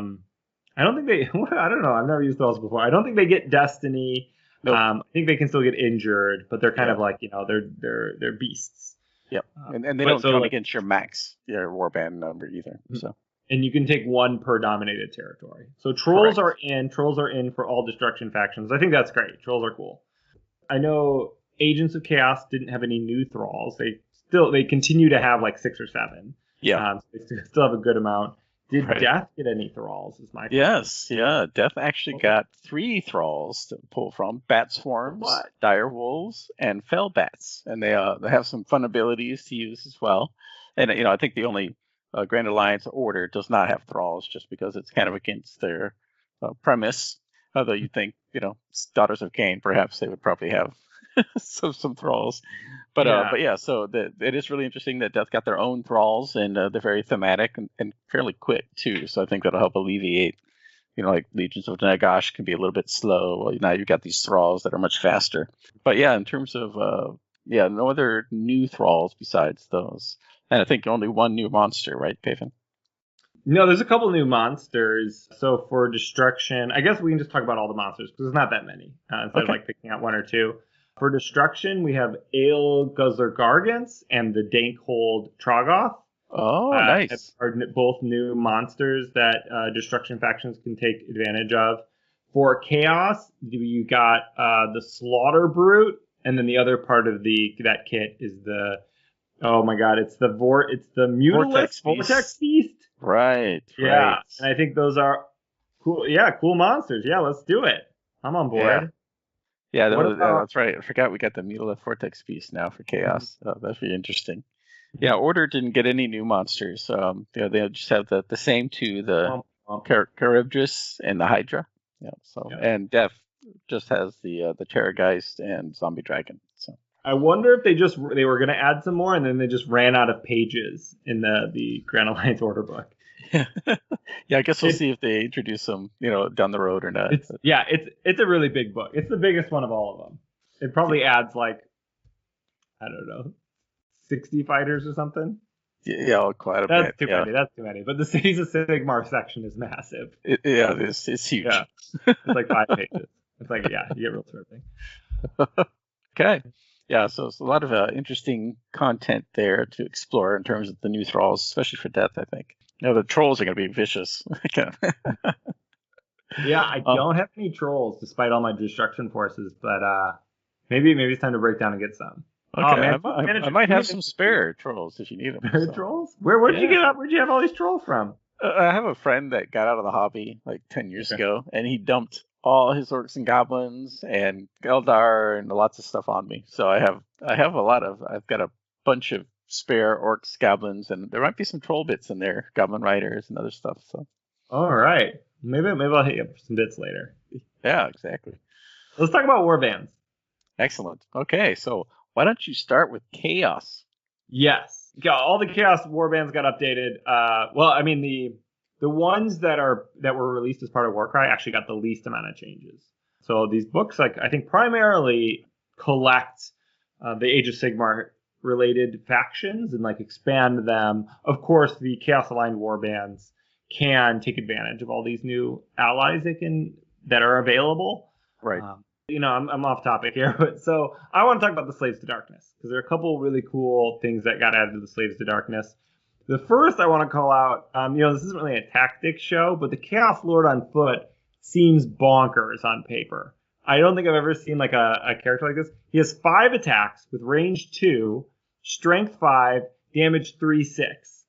Speaker 4: don't think they. I don't know. I've never used thralls before. I don't think they get destiny.
Speaker 3: Nope.
Speaker 4: I think they can still get injured, but they're kind of they're beasts.
Speaker 3: Yep. And they don't count against your max, your warband number either. So.
Speaker 4: And you can take 1 per dominated territory. So trolls are in for all Destruction factions. I think that's great. Trolls are cool. I know Agents of Chaos didn't have any new thralls. They continue to have 6 or 7.
Speaker 3: Yeah.
Speaker 4: They still have a good amount. Did Death get any thralls? Is my question.
Speaker 3: Yes, yeah. Death actually got 3 thralls to pull from: Bat Swarms, Dire Wolves, and Fell Bats. And they have some fun abilities to use as well. And I think the only Grand Alliance order does not have thralls, just because it's kind of against their premise. Although you think, Daughters of Cain, perhaps they would probably have some thralls. But yeah, so it is really interesting that Death got their own thralls, and they're very thematic and fairly quick too. So I think that'll help alleviate, Legions of Nagash can be a little bit slow. Well, now you've got these thralls that are much faster. But yeah, in terms of no other new thralls besides those. And I think only 1 new monster, right, Paven?
Speaker 4: No, there's a couple new monsters. So for Destruction, I guess we can just talk about all the monsters, because there's not that many, instead of picking out 1 or 2. For Destruction, we have Ale Guzzler Gargants and the Dankhold Troggoth.
Speaker 3: Oh, nice.
Speaker 4: Are both new monsters that Destruction factions can take advantage of. For Chaos, you got the Slaughter Brute, and then the other part of that kit is the, oh my god, it's the Mutilus Vortex Beast.
Speaker 3: Right.
Speaker 4: Yeah, and I think those are cool. Yeah, cool monsters. Yeah, let's do it. I'm on board.
Speaker 3: Yeah,
Speaker 4: What about?
Speaker 3: that's right. I forgot we got the Mutalith Vortex piece now for Chaos. That's really interesting. Yeah, Order didn't get any new monsters. They just have the same two, the Charybdis and the Hydra. Yeah. So and Death just has the Terrorgeist and Zombie Dragon. So
Speaker 4: I wonder if they were going to add some more, and then they just ran out of pages in the Grand Alliance order book.
Speaker 3: yeah, I guess we'll see if they introduce them, down the road or not.
Speaker 4: It's a really big book. It's the biggest one of all of them. It probably adds like, I don't know, 60 fighters or something.
Speaker 3: Yeah, quite a bit.
Speaker 4: That's too many. That's too many. But the Cities of Sigmar section is massive.
Speaker 3: It's huge.
Speaker 4: Yeah. It's like 5 pages. It's like, you get real terrible.
Speaker 3: Okay. Yeah, so it's a lot of interesting content there to explore in terms of the new thralls, especially for Death, I think. The trolls are going to be vicious.
Speaker 4: Yeah, I don't have any trolls despite all my destruction forces, but maybe it's time to break down and get some.
Speaker 3: Okay, I might have some spare trolls if you need them.
Speaker 4: Spare trolls? Where'd you have all these trolls from?
Speaker 3: I have a friend that got out of the hobby like 10 years ago, and he dumped all his orcs and goblins and Eldar and lots of stuff on me. So I've got a bunch of spare orcs, goblins, and there might be some troll bits in there, goblin riders and other stuff. So
Speaker 4: all right, maybe I'll hit you up for some bits later.
Speaker 3: Yeah, exactly.
Speaker 4: Let's talk about warbands.
Speaker 3: Excellent. Okay, so why don't you start with Chaos?
Speaker 4: Yes, all the Chaos warbands got updated. The ones that were released as part of Warcry actually got the least amount of changes. So these books, I think, primarily collect the Age of Sigmar related factions and expand them. Of course, the Chaos aligned warbands can take advantage of all these new allies that are available.
Speaker 3: Right.
Speaker 4: I'm off topic here, but so I want to talk about the Slaves to Darkness because there are a couple really cool things that got added to the Slaves to Darkness. The first I want to call out, this isn't really a tactics show, but the Chaos Lord on foot seems bonkers on paper. I don't think I've ever seen a character like this. He has 5 attacks with range 2, strength 5, damage 3/6.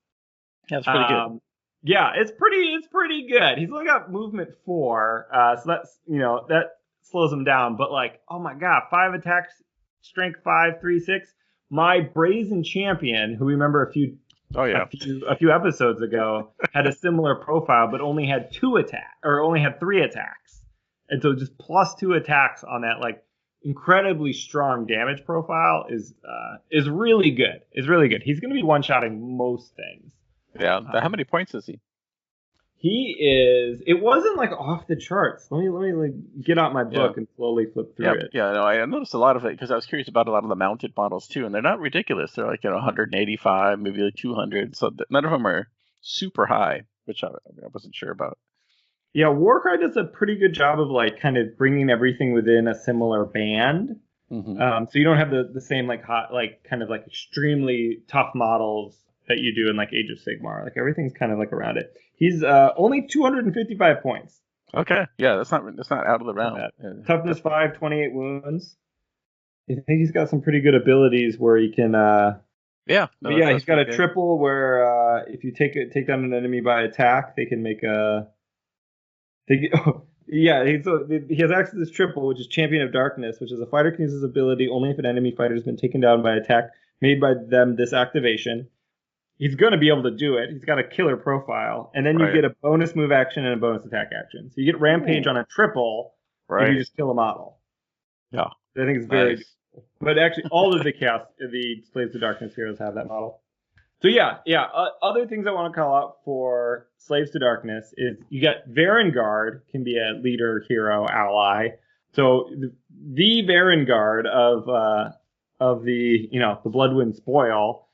Speaker 3: That's pretty good.
Speaker 4: Yeah, it's pretty good. He's only got movement 4, so that's that slows him down. But oh my god, 5 attacks, strength 5, 3/6. My Brazen Champion, who we remember a few episodes ago, had a similar profile, but only had 3 attacks, and so just plus 2 attacks on that incredibly strong damage profile is really good. It's really good. He's going to be one-shotting most things.
Speaker 3: Yeah. How many points is he?
Speaker 4: He is. It wasn't off the charts. Let me get out my book and slowly flip through it.
Speaker 3: Yeah, no, I noticed a lot of it because I was curious about a lot of the mounted models too, and they're not ridiculous. They're 185, maybe 200. So none of them are super high, which I wasn't sure about.
Speaker 4: Yeah, Warcry does a pretty good job of kind of bringing everything within a similar band. Mm-hmm. So you don't have the same hot extremely tough models that you do in Age of Sigmar. Everything's kind of around it. He's only 255 points.
Speaker 3: Okay, yeah, that's not out of the round.
Speaker 4: Toughness 5, 28 wounds. I think he's got some pretty good abilities where he can. He's got a triple where if you take down an enemy by attack, they can make a. He has access to this triple, which is Champion of Darkness, which is a fighter can use his ability only if an enemy fighter has been taken down by attack made by them this activation. He's going to be able to do it. He's got a killer profile. And then you get a bonus move action and a bonus attack action. So you get Rampage on a triple if you just kill a model.
Speaker 3: Yeah.
Speaker 4: I think it's very good. But actually, all of the Slaves to Darkness heroes have that model. So other things I want to call out for Slaves to Darkness is you got Varengard can be a leader, hero, ally. So the Varengard of the Bloodwind Spoil.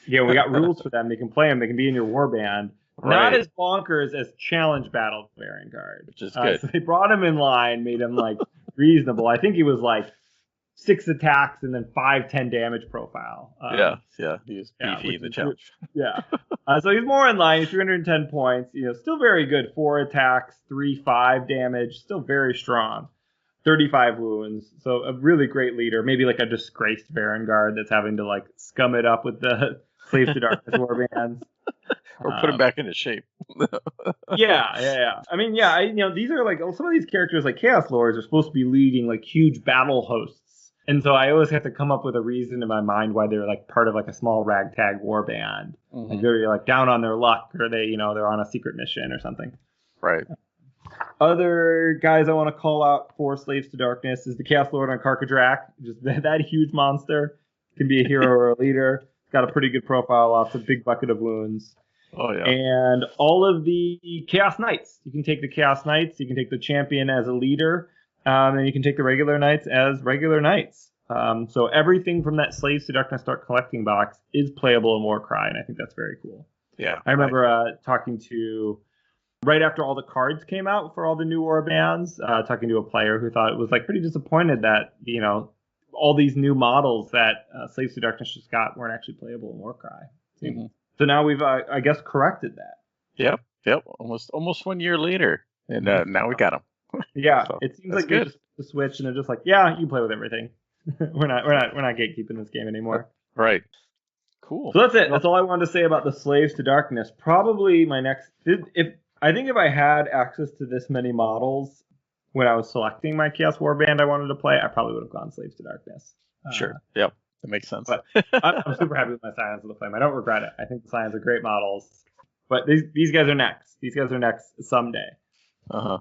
Speaker 4: Yeah, we got rules for them. They can play them. They can be in your warband. Right. Not as bonkers as Challenge Battle Varengard,
Speaker 3: which is good.
Speaker 4: So they brought him in line, made him reasonable. I think he was 6 attacks and then 5-10 damage profile.
Speaker 3: He was beefy in the challenge.
Speaker 4: Yeah. So he's more in line. 310 points. Still very good. 4 attacks, 3-5 damage. Still very strong. 35 wounds. So a really great leader. Maybe a disgraced Varengard that's having to scum it up with the Slaves to Darkness warbands.
Speaker 3: Or put them back into shape.
Speaker 4: Yeah. I mean, these are like some of these characters, like Chaos Lords, are supposed to be leading like huge battle hosts, and so I always have to come up with a reason in my mind why they're like part of like a small ragtag warband.
Speaker 3: Mhm.
Speaker 4: Like they're like down on their luck, or they're on a secret mission or something.
Speaker 3: Right.
Speaker 4: Other guys I want to call out for Slaves to Darkness is the Chaos Lord on Karkadrak. Just that huge monster. Can be a hero or a leader. Got a pretty good profile, lots of big bucket of wounds.
Speaker 3: Oh, yeah.
Speaker 4: And all of the Chaos Knights. You can take the Chaos Knights, you can take the champion as a leader, and you can take the regular Knights as regular Knights. So everything from that Slaves to Darkness Start Collecting box is playable in Warcry, and I think that's very cool.
Speaker 3: Yeah.
Speaker 4: I remember talking to, right after all the cards came out for all the new warbands, talking to a player who thought it was like pretty disappointed that, all these new models that Slaves to Darkness just got weren't actually playable in Warcry.
Speaker 3: Mm-hmm.
Speaker 4: So now we've, I guess, corrected that.
Speaker 3: Yep. Almost 1 year later, and now we got them.
Speaker 4: Yeah,
Speaker 3: So,
Speaker 4: it seems
Speaker 3: that's
Speaker 4: like
Speaker 3: good.
Speaker 4: they just the Switch, and they're just like, yeah, you play with everything. we're not gatekeeping this game anymore.
Speaker 3: Right. Cool.
Speaker 4: So that's it. That's all I wanted to say about the Slaves to Darkness. Probably my next, if I had access to this many models when I was selecting my Chaos Warband I wanted to play, I probably would have gone Slaves to Darkness.
Speaker 3: Sure. Yep. That makes sense.
Speaker 4: But I'm super happy with my Scions of the Flame. I don't regret it. I think the Scions are great models. But these guys are next. These guys are next someday.
Speaker 3: Uh-huh.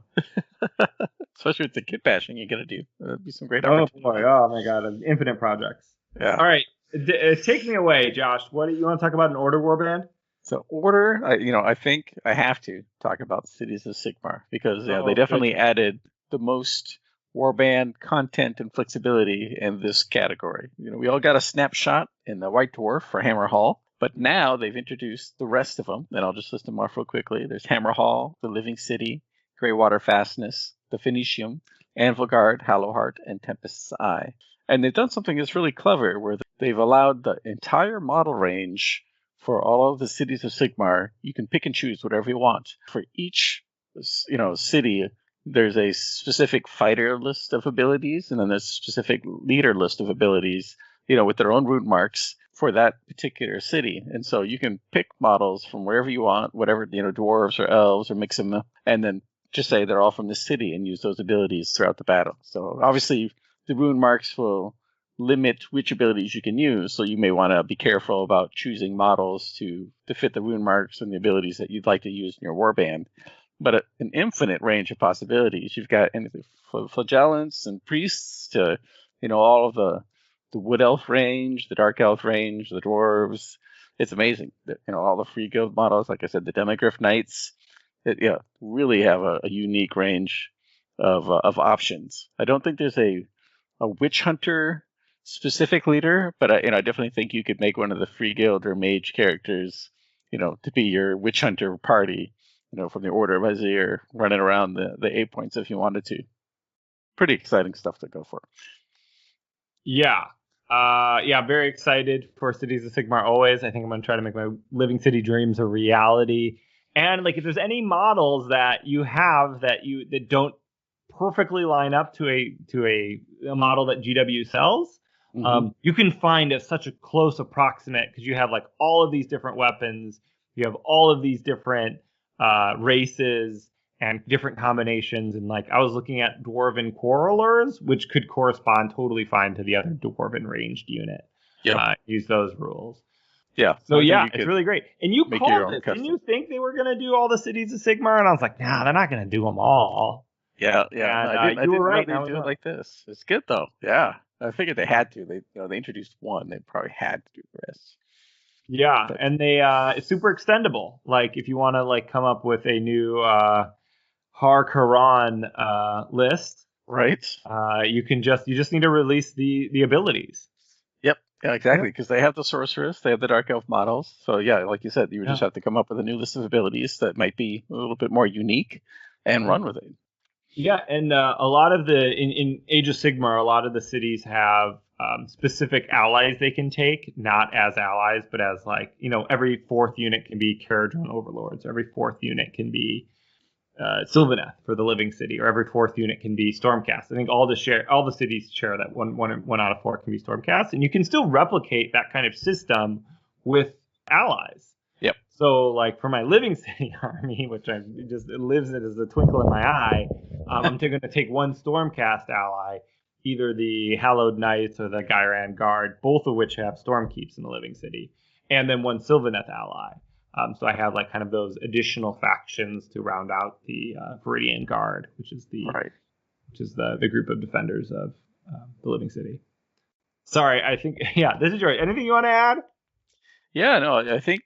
Speaker 3: Especially with the kit bashing you got to do. That'd be some great
Speaker 4: Oh
Speaker 3: opportunities.
Speaker 4: boy! Oh my God! Infinite projects.
Speaker 3: Yeah.
Speaker 4: All right, take me away, Josh. What do you want to talk about? An Order Warband?
Speaker 3: So Order, I think I have to talk about the Cities of Sigmar because they definitely added the most warband content and flexibility in this category. We all got a snapshot in the White Dwarf for Hammer Hall, but now they've introduced the rest of them, and I'll just list them off real quickly. There's Hammer Hall, the Living City, Greywater Fastness, the Phoenicium, Anvil Guard, Hallowheart, and Tempest's Eye. And they've done something that's really clever, where they've allowed the entire model range for all of the Cities of Sigmar. You can pick and choose whatever you want. For each, city, there's a specific fighter list of abilities, and then there's a specific leader list of abilities, with their own rune marks for that particular city. And so you can pick models from wherever you want, whatever, dwarves or elves, or mix them up, and then just say they're all from this city and use those abilities throughout the battle. So obviously the rune marks will limit which abilities you can use, so you may want to be careful about choosing models to fit the rune marks and the abilities that you'd like to use in your warband. But an infinite range of possibilities. You've got anything from flagellants and priests to, all of the wood elf range, the dark elf range, the dwarves. It's amazing. All the free guild models, like I said, the Demigryph Knights, really have a unique range of options. I don't think there's a witch hunter specific leader, but I definitely think you could make one of the free guild or mage characters, to be your witch hunter party, from the Order of Azir, running around the 8 points if you wanted to. Pretty exciting stuff to go for.
Speaker 4: Yeah. Very excited for Cities of Sigmar always. I think I'm going to try to make my Living City dreams a reality. And if there's any models that you have that don't perfectly line up to a model that GW sells, you can find such a close approximate, because you have all of these different weapons, you have all of these different races and different combinations. And I was looking at Dwarven Quarrelers, which could correspond totally fine to the other Dwarven ranged unit. Use those rules.
Speaker 3: Yeah.
Speaker 4: So it's really great. And you called this.
Speaker 3: Custom.
Speaker 4: Didn't you think they were going to do all the Cities of Sigmar? And I was like, nah, they're not going to do them all.
Speaker 3: Yeah.
Speaker 4: And,
Speaker 3: I didn't
Speaker 4: you were right.
Speaker 3: know they'd do it like this. It's good though. Yeah. I figured they had to. They introduced one. They probably had to do the rest.
Speaker 4: Yeah, and they it's super extendable. If you want to come up with a new Har-Karan list,
Speaker 3: right?
Speaker 4: You just need to release the abilities.
Speaker 3: Yep. Yeah, exactly. Because they have the sorceress, they have the dark elf models. So yeah, like you said, you would just have to come up with a new list of abilities that might be a little bit more unique and run with it.
Speaker 4: Yeah, and a lot of in Age of Sigmar, a lot of the cities have specific allies they can take, not as allies, but as every fourth unit can be Caradron Overlords, or every fourth unit can be Sylvaneth for the Living City, or every fourth unit can be Stormcast. I think all the cities share that one out of four can be Stormcast, and you can still replicate that kind of system with allies.
Speaker 3: Yep.
Speaker 4: So, like, for my Living City army, which it lives as a twinkle in my eye, I'm going to take one Stormcast ally, either the Hallowed Knights or the Gyran Guard, both of which have Stormkeeps in the Living City, and then one Sylvaneth ally. So I have like kind of those additional factions to round out the Viridian Guard, which is the group of defenders of the Living City. Sorry, I think this is yours. Anything you want to add?
Speaker 3: Yeah, no, I think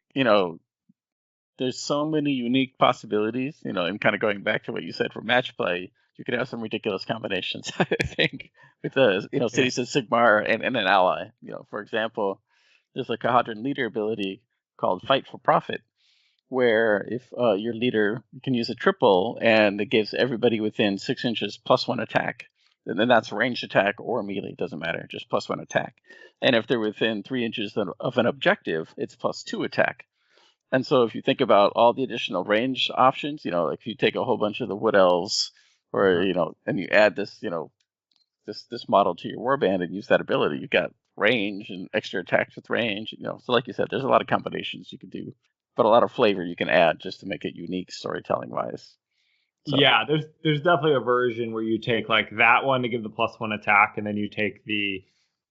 Speaker 3: there's so many unique possibilities. And kind of going back to what you said for match play, you could have some ridiculous combinations. I think with the cities of Sigmar and an ally. For example, there's a Kahadran leader ability called Fight for Profit, where if your leader can use a triple and it gives everybody within 6 inches +1 attack, then that's ranged attack or melee, doesn't matter, just +1 attack. And if they're within 3 inches of an objective, it's +2 attack. And so if you think about all the additional range options, like if you take a whole bunch of the Wood Elves, or and you add this, this model to your warband and use that ability, you got range and extra attacks with range. So like you said, there's a lot of combinations you can do, but a lot of flavor you can add just to make it unique storytelling wise. So.
Speaker 4: Yeah, there's definitely a version where you take like that one to give the +1 attack, and then you take the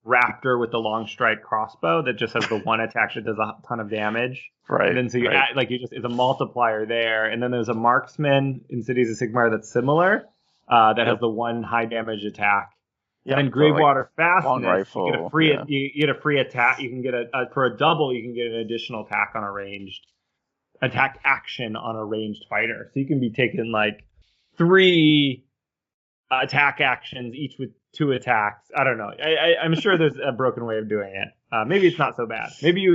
Speaker 4: Raptor with the long strike crossbow that just has the one attack that does a ton of damage.
Speaker 3: Right.
Speaker 4: And then so you add, like, it's a multiplier there, and then there's a marksman in Cities of Sigmar that's similar, that has the one high damage attack.
Speaker 3: Yep.
Speaker 4: And then Gravewater
Speaker 3: Long
Speaker 4: Fastness,
Speaker 3: rifle,
Speaker 4: you get a free you get a free attack. You can get for a double, you can get an additional attack on a ranged attack action on a ranged fighter. So you can be taking like 3 attack actions, each with 2 attacks. I don't know. I'm sure there's a broken way of doing it. Maybe it's not so bad. Maybe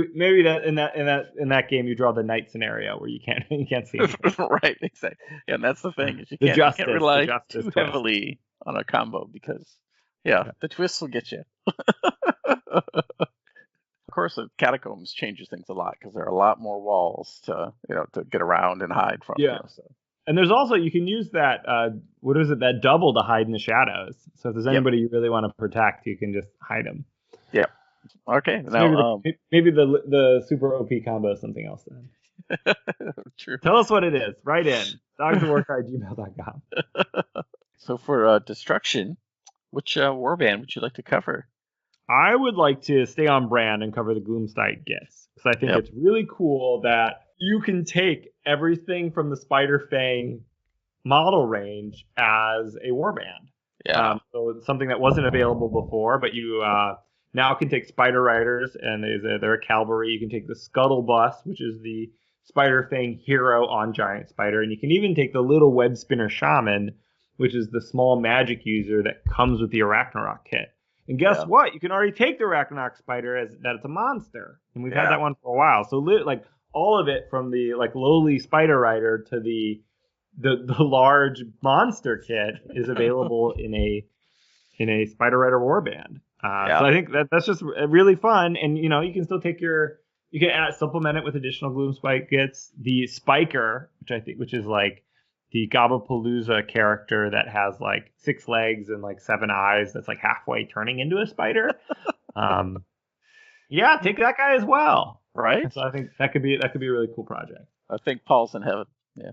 Speaker 4: that in that game you draw the knight scenario where you can't see it.
Speaker 3: Right, exactly. Yeah, and that's the thing. Is you can't rely too heavily on a combo because the twists will get you. Of course, the catacombs changes things a lot because there are a lot more walls to get around and hide from.
Speaker 4: Yeah. And there's also, you can use that, that double to hide in the shadows. So if there's anybody you really want to protect, you can just hide them.
Speaker 3: Yeah. Okay.
Speaker 4: So
Speaker 3: now,
Speaker 4: maybe the super OP combo is something else then.
Speaker 3: True.
Speaker 4: Tell us what it is. Write in. dogsofwarcry@gmail.com.
Speaker 3: So for destruction, which warband would you like to cover?
Speaker 4: I would like to stay on brand and cover the Gloomspite Gifts, because I think it's really cool that you can take everything from the Spider Fang model range as a warband.
Speaker 3: Yeah.
Speaker 4: So it's something that wasn't available before, but you now can take Spider Riders, and they're a cavalry. You can take the Scuttle Bus, which is the Spider Fang hero on Giant Spider, and you can even take the little Web Spinner Shaman, which is the small magic user that comes with the Arachnarok kit. And guess what? You can already take the Arachnarok Spider as that it's a monster, and we've had that one for a while. So like all of it, from the like lowly Spider Rider to the large monster kit, is available in a Spider Rider warband. So I think that's just really fun, and you can still take you can supplement it with additional Gloomspite kits. The Spiker, which is like the Gobapalooza character that has like 6 legs and like 7 eyes, that's like halfway turning into a spider. Take that guy as well.
Speaker 3: Right.
Speaker 4: So I think that could be a really cool project.
Speaker 3: I think Paul's in heaven. Yeah.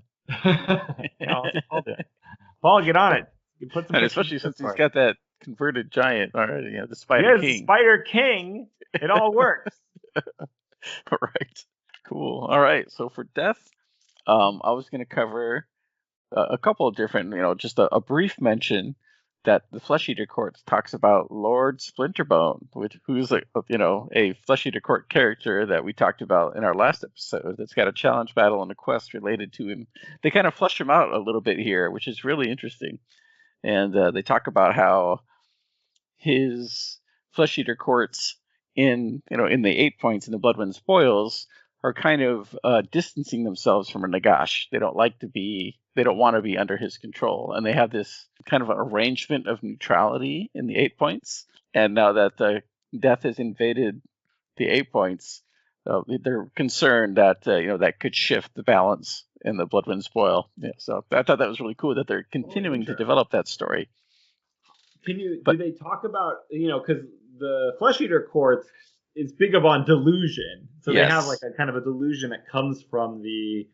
Speaker 4: Paul, get on it.
Speaker 3: Put some, and especially since he's got that converted giant already, the Spider King.
Speaker 4: The Spider King. It all works.
Speaker 3: Right. Cool. All right. So for death, I was going to cover a couple of different, just a brief mention that the Flesh Eater Court talks about Lord Splinterbone, who's a Flesh Eater Court character that we talked about in our last episode. That's got a challenge battle and a quest related to him. They kind of flesh him out a little bit here, which is really interesting. And they talk about how his Flesh Eater Courts in the 8 points in the Bloodwind Spoils are kind of distancing themselves from a Nagash. They don't want to be under his control. And they have this kind of an arrangement of neutrality in the 8 points. And now that the death has invaded the 8 points, they're concerned that that could shift the balance in the Bloodwind Spoil. Yeah, so I thought that was really cool that they're continuing to develop that story.
Speaker 4: Do they talk about, because the Flesh Eater Courts, is big up on delusion. So they have
Speaker 3: Yes.
Speaker 4: like a kind of a delusion that comes from the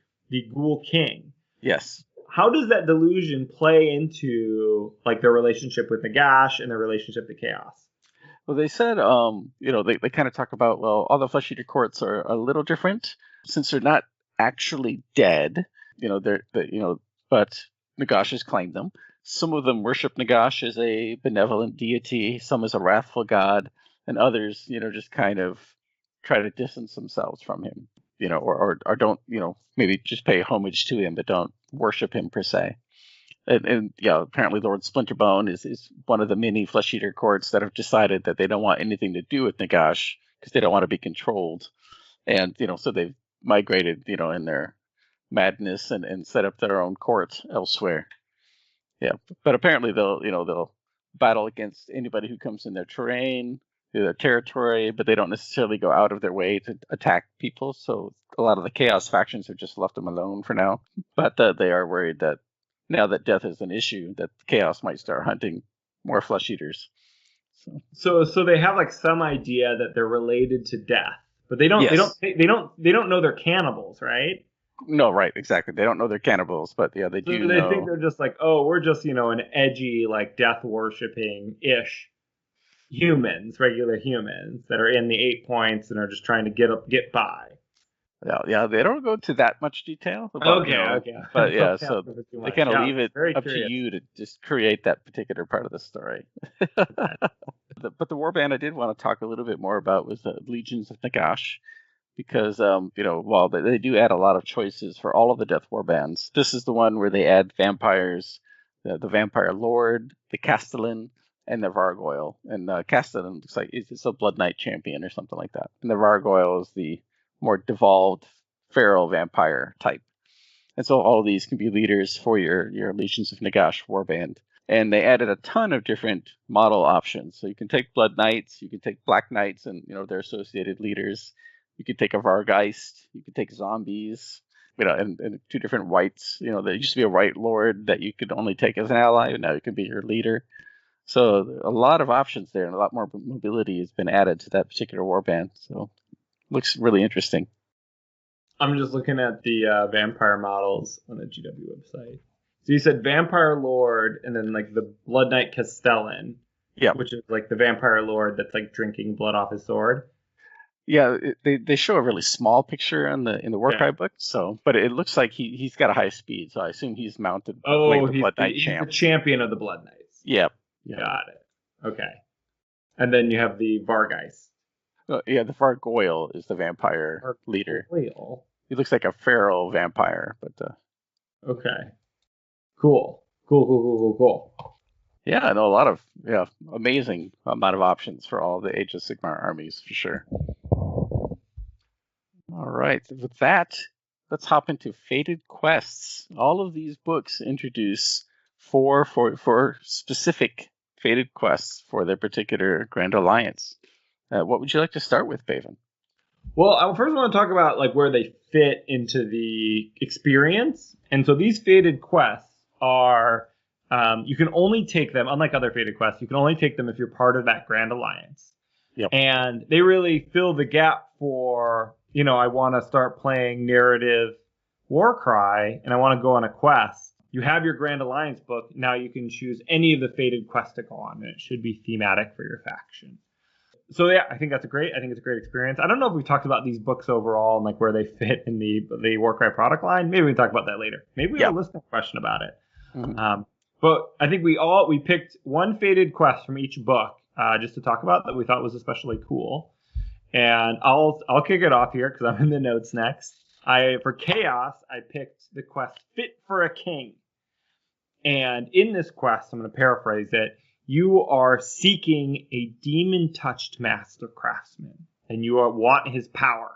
Speaker 4: Ghoul King.
Speaker 3: Yes.
Speaker 4: How does that delusion play into like their relationship with Nagash and their relationship to Chaos?
Speaker 3: Well, they said, they kind of talk about, well, all the Flesh Eater courts are a little different since they're not actually dead. But Nagash has claimed them. Some of them worship Nagash as a benevolent deity, some as a wrathful god, and others, just kind of try to distance themselves from him, or don't, maybe just pay homage to him, but don't worship him per se. And apparently Lord Splinterbone is one of the many Flesh Eater courts that have decided that they don't want anything to do with Nagash because they don't want to be controlled. And, so they've migrated, in their madness and set up their own court elsewhere. Yeah, but apparently they'll battle against anybody who comes in their terrain, their territory, but they don't necessarily go out of their way to attack people. So a lot of the Chaos factions have just left them alone for now. But they are worried that now that death is an issue, that Chaos might start hunting more Flesh Eaters.
Speaker 4: So they have like some idea that they're related to death, but they don't know they're cannibals, right?
Speaker 3: No, right, exactly. They don't know they're cannibals, but yeah, they do.
Speaker 4: They think they're just like, oh, we're just an edgy like death worshipping ish humans, regular humans that are in the 8 points and are just trying to get by.
Speaker 3: Yeah, they don't go into that much detail. About,
Speaker 4: okay.
Speaker 3: But yeah, so they kind of leave it up
Speaker 4: curious.
Speaker 3: to you to just create that particular part of the story. But the warband I did want to talk a little bit more about was the Legions of Nagash, because while they do add a lot of choices for all of the Death Warbands, this is the one where they add vampires, the Vampire Lord, the Castellan, and the Vargoyle. And Castellan looks like it's a Blood Knight champion or something like that, and the Vargoyle is the more devolved feral vampire type. And so all of these can be leaders for your Legions of Nagash warband. And they added a ton of different model options. So you can take Blood Knights, you can take Black Knights and their associated leaders. You could take a Vargeist, you could take zombies, and 2 different whites. There used to be a White Lord that you could only take as an ally, and now you can be your leader. So a lot of options there, and a lot more mobility has been added to that particular warband. So looks really interesting.
Speaker 4: I'm just looking at the vampire models on the GW website. So you said Vampire Lord, and then like the Blood Knight Castellan, which is like the Vampire Lord that's like drinking blood off his sword.
Speaker 3: Yeah, they show a really small picture in the Warcry book. So, but it looks like he's got a high speed. So I assume he's mounted.
Speaker 4: Oh,
Speaker 3: the Blood Knight
Speaker 4: he's
Speaker 3: champ.
Speaker 4: the champion of the Blood Knights.
Speaker 3: Yep.
Speaker 4: Got it. Okay. And then you have the Vargeist.
Speaker 3: The Vargoyle is the vampire leader.
Speaker 4: Vargoyle.
Speaker 3: He looks like a feral vampire, but
Speaker 4: okay. Cool.
Speaker 3: Yeah, I know a lot of amazing amount of options for all the Age of Sigmar armies for sure. All right, with that, let's hop into Fated Quests. All of these books introduce four specific Fated Quests for their particular Grand Alliance. What would you like to start with, Baven?
Speaker 4: Well, I first want to talk about like where they fit into the experience. And so these Fated Quests are, you can only take them, unlike other Fated Quests, you can only take them if you're part of that Grand Alliance.
Speaker 3: Yep.
Speaker 4: And they really fill the gap for, I want to start playing narrative Warcry and I want to go on a quest. You have your Grand Alliance book. Now you can choose any of the Fated Quests to go on, and it should be thematic for your faction. So yeah, I think it's a great experience. I don't know if we talked about these books overall and like where they fit in the Warcry product line. Maybe we can talk about that later. Maybe we have a listener question about it. Mm-hmm. But I think we picked one Fated Quest from each book just to talk about that we thought was especially cool. And I'll kick it off here because I'm in the notes next. For Chaos, I picked the quest Fit for a King. And in this quest, I'm going to paraphrase it, you are seeking a demon-touched master craftsman, and you want his power.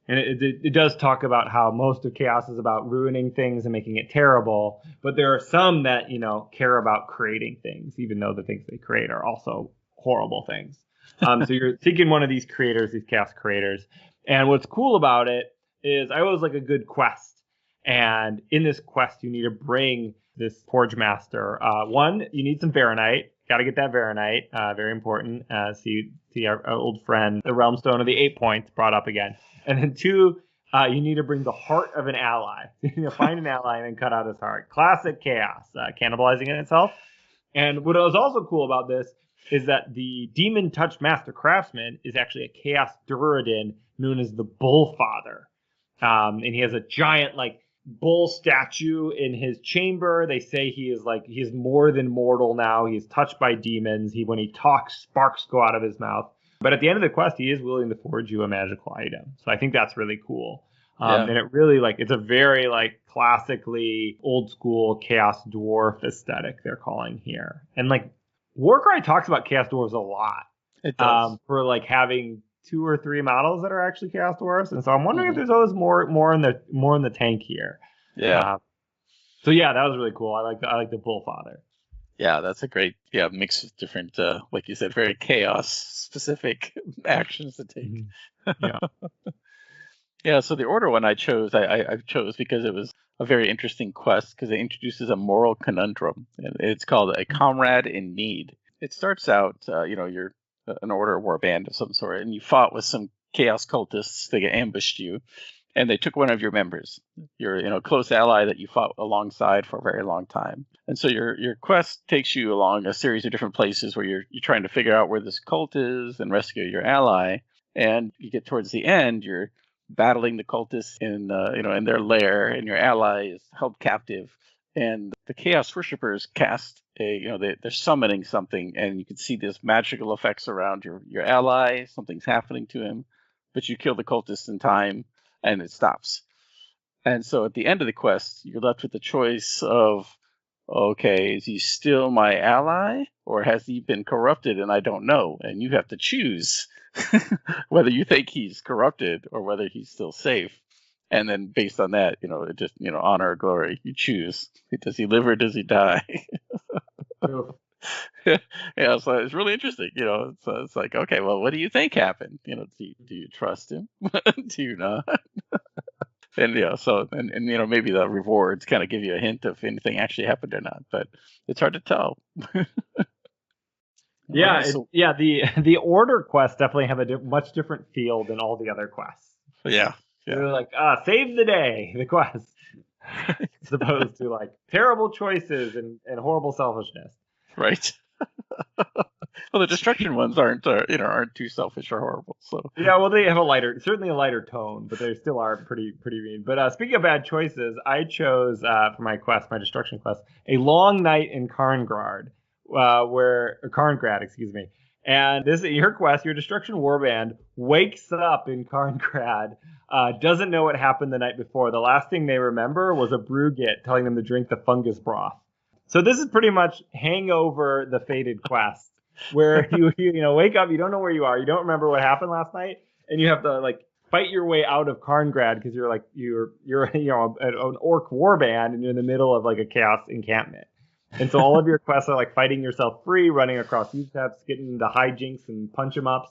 Speaker 4: And it does talk about how most of Chaos is about ruining things and making it terrible, but there are some that, care about creating things, even though the things they create are also horrible things. So you're seeking one of these creators, these Chaos creators. And what's cool about it is I always like a good quest. And in this quest, you need to bring this Forge Master. One, you need some Varanite. Got to get that Varanite. Very important. So you see our old friend, the Realm Stone of the 8 points brought up again. And then 2, you need to bring the heart of an ally. You need to find an ally and then cut out his heart. Classic chaos, cannibalizing in itself. And what was also cool about this is that the Demon Touch Master Craftsman is actually a Chaos Duradin known as the Bullfather. And he has a giant, like, bull statue in his chamber. They say he is more than mortal now. He's touched by demons. When he talks, sparks go out of his mouth. But at the end of the quest, he is willing to forge you a magical item. So I think that's really cool. And it really, it's a very, classically old school Chaos Dwarf aesthetic they're calling here. And, Warcry talks about Chaos Dwarves a lot.
Speaker 3: It does.
Speaker 4: For, having 2 or 3 models that are actually Chaos Dwarfs. And so I'm wondering if there's always more in the tank here.
Speaker 3: Yeah.
Speaker 4: So yeah, that was really cool. I like the Bullfather.
Speaker 3: Yeah, that's a great mix of different, like you said, very chaos specific actions to take.
Speaker 4: Yeah.
Speaker 3: Yeah, so the order one I chose, I chose because it was a very interesting quest because it introduces a moral conundrum. And it's called A Comrade in Need. It starts out, you're an order warband of some sort, and you fought with some chaos cultists. They ambushed you, and they took one of your members, your close ally that you fought alongside for a very long time. And so your quest takes you along a series of different places where you're trying to figure out where this cult is and rescue your ally. And you get towards the end, you're battling the cultists in their lair, and your ally is held captive. And the Chaos Worshippers cast they're summoning something, and you can see this magical effects around your ally. Something's happening to him, but you kill the cultist in time, and it stops. And so at the end of the quest, you're left with the choice of, okay, is he still my ally, or has he been corrupted and I don't know? And you have to choose whether you think he's corrupted or whether he's still safe. And then based on that, it just, honor or glory, you choose. Does he live or does he die? Yeah, so it's really interesting. So it's like, okay, well, what do you think happened? Do you trust him? Do you not? And maybe the rewards kind of give you a hint if anything actually happened or not, but it's hard to tell.
Speaker 4: Yeah, the order quests definitely have a much different feel than all the other quests.
Speaker 3: Yeah.
Speaker 4: They're like, save the day, the quest, as opposed to terrible choices and horrible selfishness.
Speaker 3: Right. Well, the destruction ones aren't too selfish or horrible. So
Speaker 4: yeah, well, they have certainly a lighter tone, but they still are pretty mean. But speaking of bad choices, I chose for my destruction quest, A Long Night in Karngrad, Karngrad, excuse me. And your quest, your destruction warband wakes up in Karngrad, doesn't know what happened the night before. The last thing they remember was a brewgit telling them to drink the fungus broth. So this is pretty much Hangover the Fated quest, where you wake up, you don't know where you are, you don't remember what happened last night, and you have to fight your way out of Karngrad because you're an orc warband and you're in the middle of a chaos encampment. And so all of your quests are fighting yourself free, running across steps, getting into hijinks and punch 'em ups.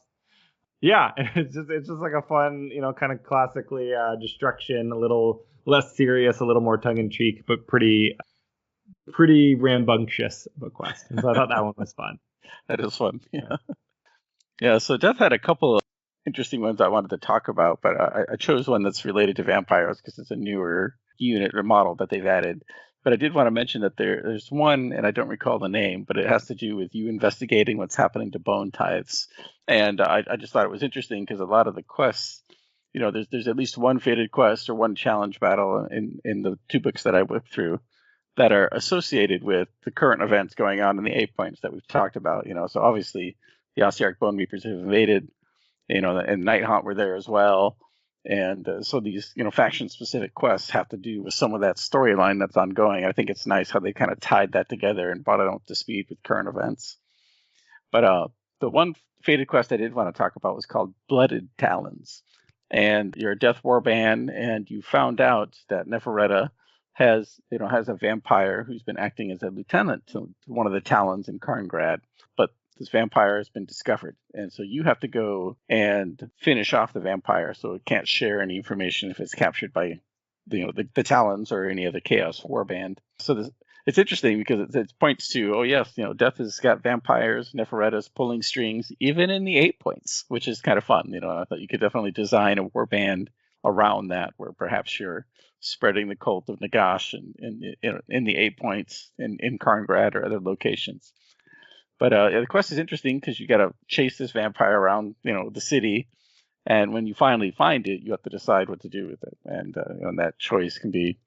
Speaker 4: Yeah, and it's just a fun, kind of classically destruction, a little less serious, a little more tongue in cheek, but pretty rambunctious of a quest. And so I thought that one was fun.
Speaker 3: That is fun. Yeah. Yeah. So Death had a couple of interesting ones I wanted to talk about, but I chose one that's related to vampires because it's a newer unit or model that they've added. But I did want to mention that there's one, and I don't recall the name, but it has to do with you investigating what's happening to bone tithes. And I just thought it was interesting because a lot of the quests, there's at least one fated quest or one challenge battle in the 2 books that I whipped through that are associated with the current events going on in the 8 points that we've talked about. So obviously the Ossiarch Bone Reapers have invaded, and Night Haunt were there as well. And so these, faction-specific quests have to do with some of that storyline that's ongoing. I think it's nice how they kind of tied that together and brought it up to speed with current events. But the one fated quest I did want to talk about was called Blooded Talons. And you're a death warband, and you found out that Neferetta has a vampire who's been acting as a lieutenant to one of the Talons in Karngrad. But this vampire has been discovered, and so you have to go and finish off the vampire so it can't share any information if it's captured by the Talons or any other Chaos warband. So it's interesting because it points to, oh yes, Death has got vampires, Neferetta's pulling strings, even in the 8 points, which is kind of fun. I thought you could definitely design a warband around that, where perhaps you're spreading the cult of Nagash in the 8 points in Karngrad or other locations. But the quest is interesting because you got to chase this vampire around, the city, and when you finally find it, you have to decide what to do with it, and that choice can be,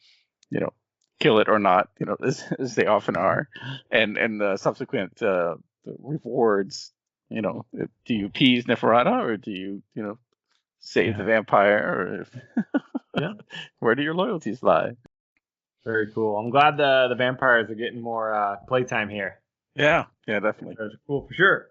Speaker 3: kill it or not, as they often are, and the subsequent rewards. Do you appease Neferata, or do you save the vampire, or where do your loyalties lie?
Speaker 4: Very cool. I'm glad the vampires are getting more playtime here.
Speaker 3: Yeah, definitely.
Speaker 4: That's cool for sure.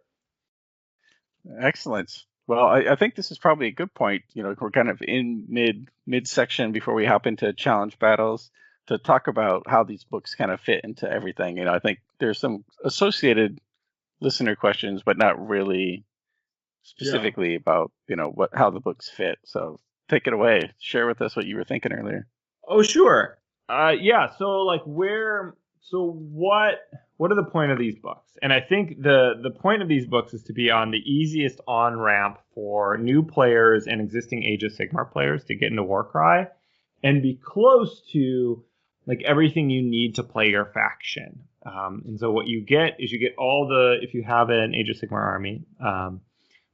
Speaker 3: Excellent. Well, I think this is probably a good point. We're kind of in mid section before we hop into challenge battles to talk about how these books kind of fit into everything. I think there's some associated listener questions, but not really specifically about how the books fit. So take it away. Share with us what you were thinking earlier.
Speaker 4: Oh, sure. So what are the point of these books? And I think the point of these books is to be on the easiest on ramp for new players and existing Age of Sigmar players to get into Warcry and be close to like everything you need to play your faction. And so what you get is if you have an Age of Sigmar army,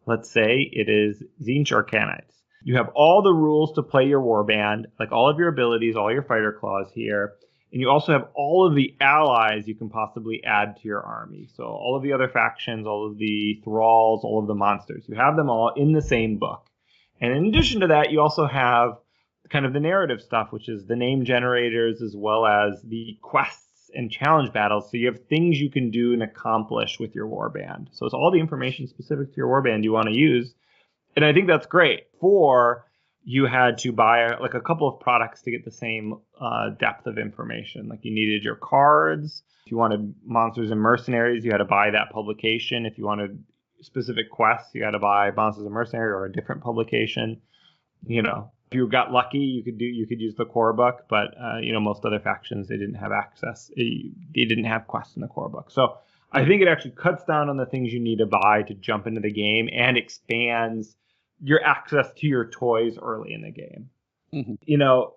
Speaker 4: let's say it is Tzeentch Arcanites. You have all the rules to play your warband, like all of your abilities, all your fighter claws here. And you also have all of the allies you can possibly add to your army. So all of the other factions, all of the thralls, all of the monsters. You have them all in the same book. And in addition to that, you also have kind of the narrative stuff, which is the name generators as well as the quests and challenge battles. So you have things you can do and accomplish with your warband. So it's all the information specific to your warband you want to use. And I think that's great. You had to buy a couple of products to get the same depth of information. Like you needed your cards. If you wanted Monsters and Mercenaries, you had to buy that publication. If you wanted specific quests, you had to buy Monsters and Mercenaries or a different publication. If you got lucky, you could use the core book. But most other factions, they didn't have access. They didn't have quests in the core book. So I think it actually cuts down on the things you need to buy to jump into the game and expands your access to your toys early in the game. Mm-hmm.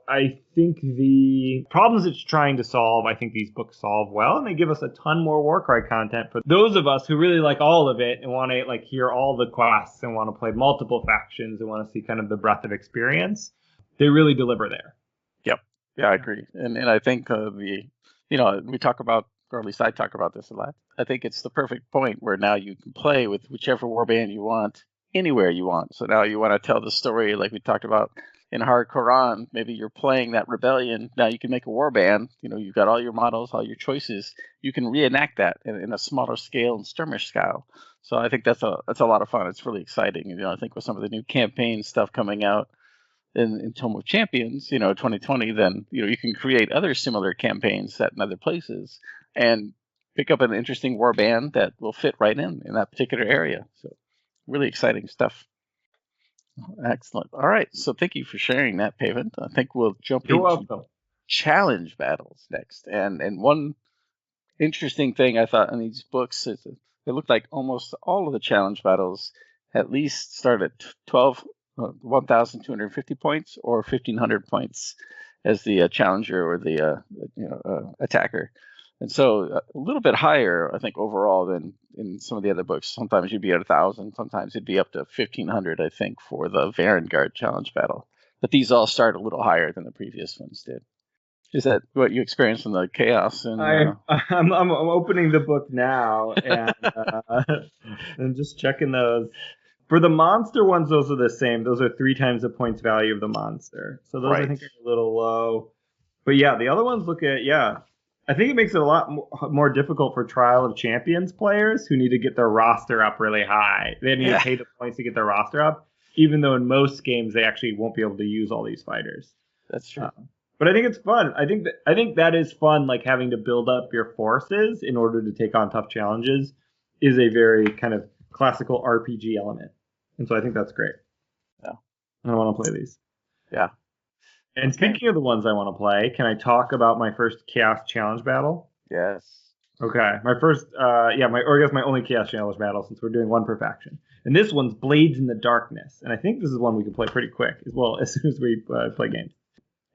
Speaker 4: I think the problems it's trying to solve, I think these books solve well, and they give us a ton more Warcry content for those of us who really like all of it and want to hear all the quests and want to play multiple factions and want to see kind of the breadth of experience. They really deliver there.
Speaker 3: Yep. Yeah, I agree. And I think we talk about, or at least I talk about this a lot. I think it's the perfect point where now you can play with whichever warband you want, anywhere you want. So now you want to tell the story like we talked about in Hard Quran. Maybe you're playing that rebellion. Now you can make a warband. You've got all your models, all your choices. You can reenact that in a smaller scale and skirmish scale. So I think that's a lot of fun. It's really exciting. I think with some of the new campaign stuff coming out in Tome of Champions, 2020, then you can create other similar campaigns set in other places and pick up an interesting warband that will fit right in that particular area. So really exciting stuff. Excellent. All right. So thank you for sharing that, Paven. I think we'll jump into challenge battles next. And one interesting thing I thought in these books is it looked like almost all of the challenge battles at least start at 1,250 points or 1,500 points as the challenger or the attacker. And so a little bit higher, I think, overall than in some of the other books. Sometimes you'd be at 1,000. Sometimes it'd be up to 1,500, I think, for the Varengard challenge battle. But these all start a little higher than the previous ones did. Is that what you experienced in the Chaos?
Speaker 4: I'm opening the book now and and just checking those. For the monster ones, those are the same. Those are 3 times the points value of the monster. So those, I think, are a little low. But yeah, the other ones I think it makes it a lot more difficult for Trial of Champions players who need to get their roster up really high. They need to pay the points to get their roster up, even though in most games they actually won't be able to use all these fighters.
Speaker 3: That's true.
Speaker 4: But I think it's fun. I think that is fun, like having to build up your forces in order to take on tough challenges is a very kind of classical RPG element. And so I think that's great.
Speaker 3: Yeah.
Speaker 4: I want to play these.
Speaker 3: Yeah.
Speaker 4: And speaking of the ones I want to play, can I talk about my first Chaos Challenge battle?
Speaker 3: Yes.
Speaker 4: Okay, my first, or I guess my only Chaos Challenge battle, since we're doing one per faction. And this one's Blades in the Darkness, and I think this is one we can play pretty quick as well as soon as we play games.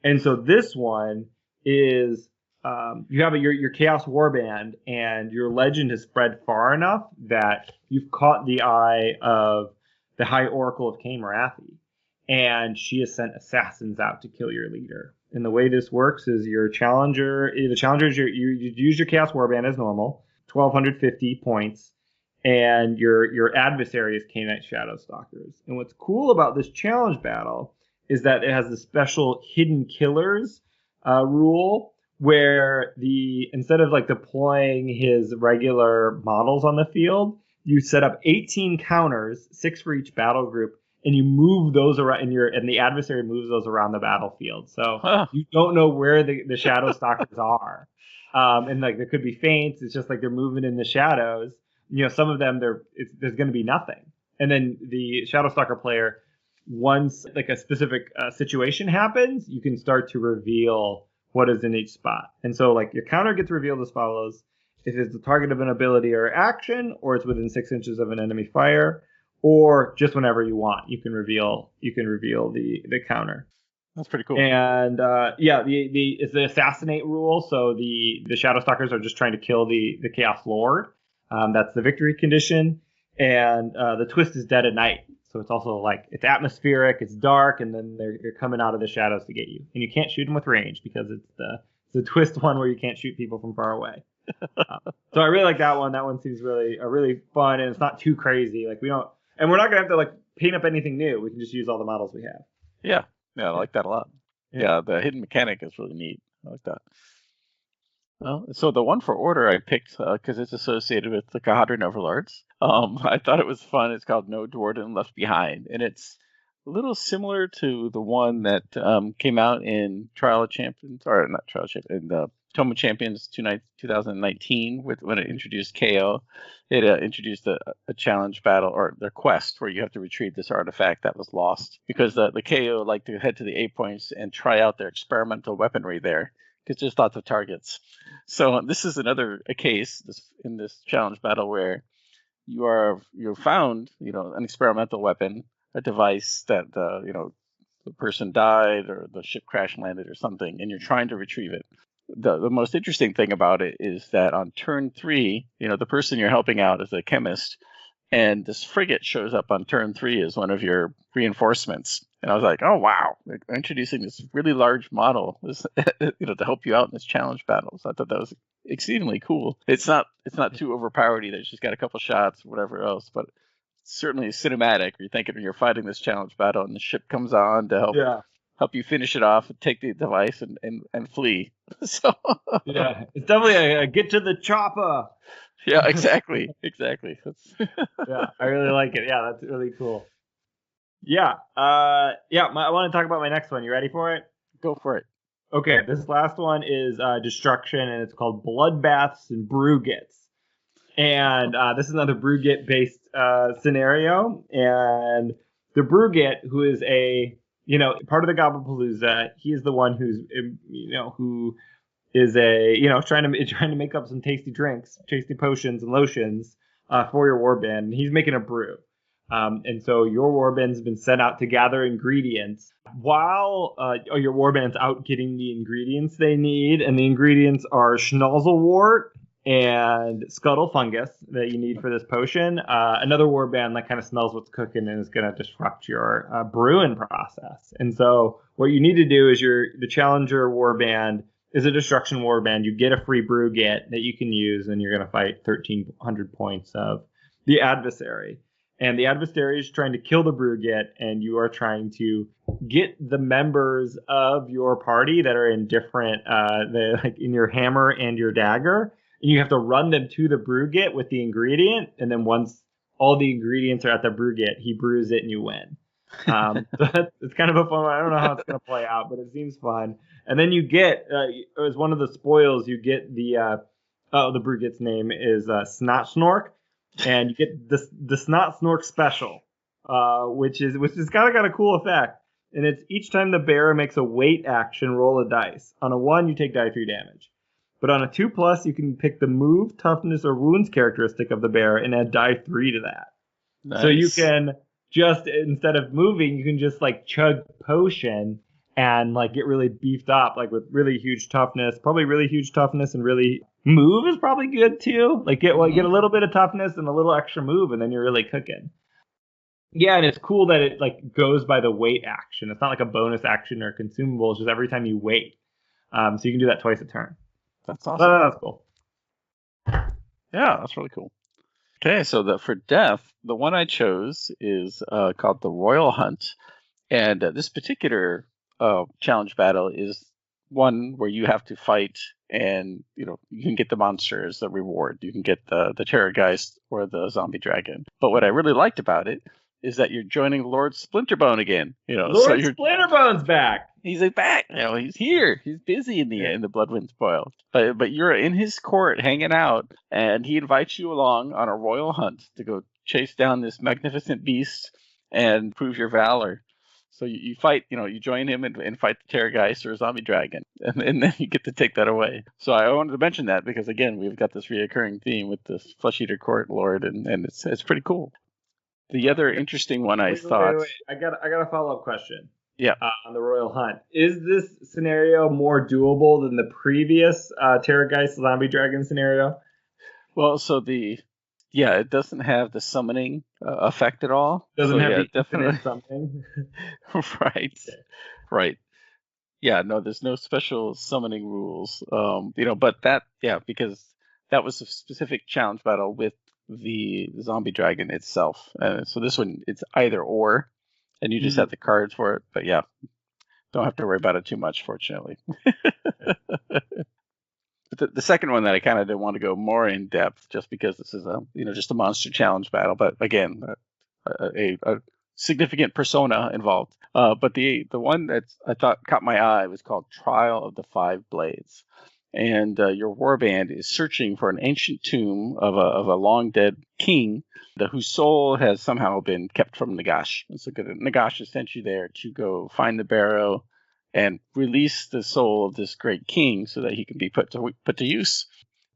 Speaker 4: And so this one is you have your Chaos Warband, and your legend has spread far enough that you've caught the eye of the High Oracle of Cain Marathi, and she has sent assassins out to kill your leader. And the way this works is the challenger is you use your Chaos Warband as normal, 1,250 points, and your adversary is Cainite Shadow Stalkers. And what's cool about this challenge battle is that it has the special hidden killers rule, where instead of like deploying his regular models on the field, you set up 18 counters, 6 for each battle group, and you move those around, and the adversary moves those around the battlefield. So you don't know where the Shadow Stalkers are, and like there could be feints. It's just like they're moving in the shadows. You know, some of them there's going to be nothing, and then the Shadow Stalker player, once like a specific situation happens, you can start to reveal what is in each spot. And so like your counter gets revealed as follows: if it's the target of an ability or action, or it's within 6 inches of an enemy fire, or just whenever you want, you can reveal the counter.
Speaker 3: That's pretty cool.
Speaker 4: And it's the assassinate rule. So the Shadow Stalkers are just trying to kill the Chaos Lord. That's the victory condition. And the twist is dead at night. So it's also like it's atmospheric, it's dark, and then they're coming out of the shadows to get you. And you can't shoot them with range because it's the twist one where you can't shoot people from far away. So I really like that one. That one seems really fun, and it's not too crazy. Like we're not gonna have to like paint up anything new. We can just use all the models we have.
Speaker 3: Yeah, I like that a lot. Yeah, the hidden mechanic is really neat. I like that. Well, so the one for order I picked because it's associated with the Kahadran Overlords. I thought it was fun. It's called No Dwarden Left Behind, and it's a little similar to the one that came out in Trial of Champions, or not Trial of Champions, in the Tome of Champions 2019 when it introduced KO. It introduced a challenge battle, or their quest, where you have to retrieve this artifact that was lost, because the KO like to head to the 8 points and try out their experimental weaponry there, because there's lots of targets. So this is another case in this challenge battle where you're found an experimental weapon, a device that the person died or the ship crash landed or something, and you're trying to retrieve it. The most interesting thing about it is that on turn 3, the person you're helping out is a chemist, and this frigate shows up on turn 3 as one of your reinforcements. And I was like, oh wow, they're introducing this really large model, to help you out in this challenge battle. So I thought that was exceedingly cool. It's not too overpowered either. She's got a couple shots, whatever else, but certainly cinematic. You're thinking when you're fighting this challenge battle, and the ship comes on to help you finish it off and take the device and flee. So
Speaker 4: yeah, it's definitely a get to the chopper.
Speaker 3: Yeah, exactly.
Speaker 4: Yeah, I really like it. Yeah, that's really cool. Yeah, I want to talk about my next one. You ready for it?
Speaker 3: Go for it.
Speaker 4: Okay, this last one is Destruction, and it's called Bloodbaths and Brugets. And this is another Bruget-based scenario. And the Bruget, who is part of the Gobblepalooza, he is the one who is trying to make up some tasty drinks, tasty potions and lotions for your warband. And he's making a brew. And so your warband's been sent out to gather ingredients while your warband's out getting the ingredients they need. And the ingredients are schnozzlewort and scuttle fungus that you need for this potion. Another warband that kind of smells what's cooking and is going to disrupt your brewing process. And so what you need to do is the Challenger warband is a destruction warband. You get a free Bruget that you can use, and you're going to fight 1,300 points of the adversary. And the adversary is trying to kill the Bruget, and you are trying to get the members of your party that are in different, like in your hammer and your dagger. And you have to run them to the Bruget with the ingredient, and then once all the ingredients are at the Bruget, he brews it and you win. So it's kind of a fun one. I don't know how it's going to play out, but it seems fun. And then you get, as one of the spoils, you get the Bruget's name is Snot Snork. And you get the Snot Snork special, which is kind of got a cool effect. And it's each time the bearer makes a weight action, roll a dice. On a 1, you take die 3 damage. But on a 2+, you can pick the move, toughness, or wounds characteristic of the bear and add die 3 to that.
Speaker 3: Nice.
Speaker 4: So you can just, instead of moving, you can just like chug potion and like get really beefed up, like with really huge toughness, and really move is probably good too. Like get a little bit of toughness and a little extra move, and then you're really cooking. Yeah, and it's cool that it like goes by the wait action. It's not like a bonus action or consumable. It's just every time you wait. So you can do that twice a turn.
Speaker 3: That's awesome.
Speaker 4: That's cool.
Speaker 3: Yeah, that's really cool. Okay, so for death, the one I chose is called the Royal Hunt, and this particular challenge battle is one where you have to fight, and you can get the monster as a reward. You can get the Terrorgeist or the zombie dragon. But what I really liked about it is that you're joining Lord Splinterbone again.
Speaker 4: Lord Splinterbone's back.
Speaker 3: He's like back. He's here. He's busy in the Bloodwind Spoil. But you're in his court hanging out, and he invites you along on a royal hunt to go chase down this magnificent beast and prove your valor. So you fight, you join him and fight the Terrorgeist or a zombie dragon, and then you get to take that away. So I wanted to mention that because, again, we've got this reoccurring theme with this Flesh Eater Court Lord, and it's pretty cool. The other interesting one I thought...
Speaker 4: Wait. I got a follow-up question.
Speaker 3: Yeah.
Speaker 4: On the Royal Hunt. Is this scenario more doable than the previous Terrorgeist zombie dragon scenario?
Speaker 3: Well, so it doesn't have the summoning effect at all.
Speaker 4: Doesn't have the
Speaker 3: definitely
Speaker 4: summoning.
Speaker 3: Right.
Speaker 4: Okay.
Speaker 3: Right. Yeah, no, there's no special summoning rules. But because that was a specific challenge battle with the zombie dragon itself. So this one, it's either or, and you just have the cards for it. But yeah, don't have to worry about it too much, fortunately. But the second one that I kind of did want to go more in depth, just because this is just a monster challenge battle. But again, a significant persona involved. But the one that I thought caught my eye was called Trial of the Five Blades. And your warband is searching for an ancient tomb of a long dead king whose soul has somehow been kept from Nagash. And so Nagash has sent you there to go find the barrow and release the soul of this great king so that he can be put to use.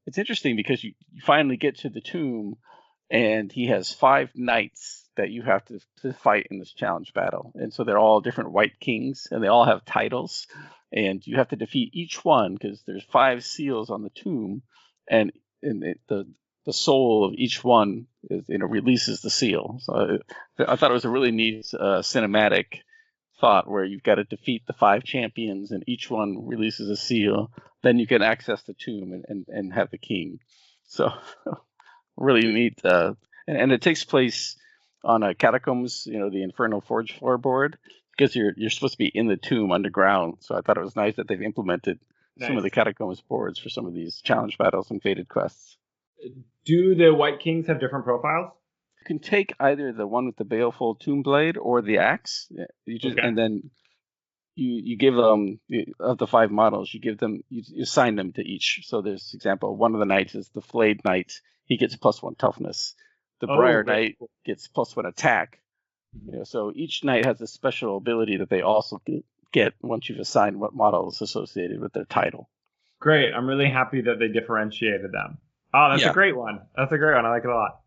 Speaker 3: It's interesting because you finally get to the tomb, and he has 5 knights that you have to fight in this challenge battle. And so they're all different white kings, and they all have titles. And you have to defeat each one because there's 5 seals on the tomb, and the soul of each one releases the seal. So I thought it was a really neat cinematic thought where you've got to defeat the 5 champions, and each one releases a seal. Then you can access the tomb and have the king. So really neat. And it takes place on a catacombs, the Infernal Forge floorboard, because you're supposed to be in the tomb underground. So I thought it was nice that they've implemented some of the catacombs boards for some of these challenge battles and fated quests.
Speaker 4: Do the White Kings have different profiles?
Speaker 3: You can take either the one with the baleful tomb blade or the axe. And then you give them, of the 5 models, you assign them to each. So there's example, one of the knights is the flayed knight. He gets +1 toughness. The Briar Knight gets +1 attack. So each knight has a special ability that they also get once you've assigned what model is associated with their title.
Speaker 4: Great. I'm really happy that they differentiated them. Oh, that's a great one. I like it a lot.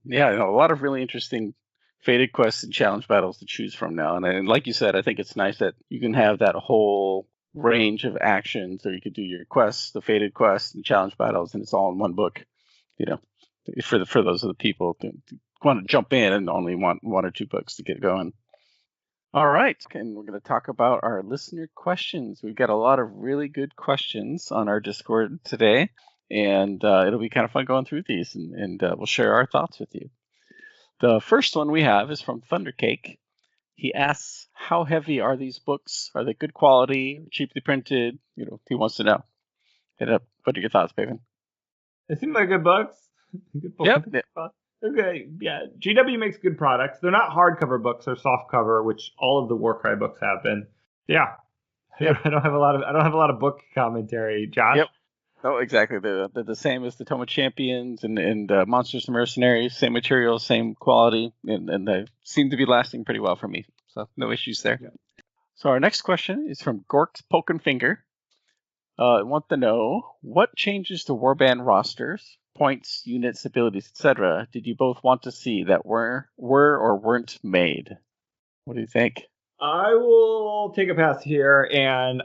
Speaker 3: Yeah, a lot of really interesting fated quests and challenge battles to choose from now. And like you said, I think it's nice that you can have that whole range of actions, or you could do your quests, the fated quests and challenge battles, and it's all in one book. For those of the people who want to jump in and only want 1 or 2 books to get going. All right, and we're going to talk about our listener questions. We've got a lot of really good questions on our Discord today, and it'll be kind of fun going through these, and we'll share our thoughts with you. The first one we have is from Thundercake. He asks, how heavy are these books? Are they good quality, cheaply printed? He wants to know. What are your thoughts, Paven?
Speaker 4: They seem like good books. Good books.
Speaker 3: Yep.
Speaker 4: Okay, yeah. GW makes good products. They're not hardcover books; they're softcover, which all of the Warcry books have been. Yeah. I don't have a lot of book commentary, Josh.
Speaker 3: Yep. Oh, exactly. They're the same as the Tome Champions and Monsters and Mercenaries. Same material, same quality, and they seem to be lasting pretty well for me. So no issues there. Yeah. So our next question is from Gork's Pokin' Finger. I want to know what changes to warband rosters, points, units, abilities, etc. did you both want to see that were or weren't made? What do you think?
Speaker 4: I will take a pass here, and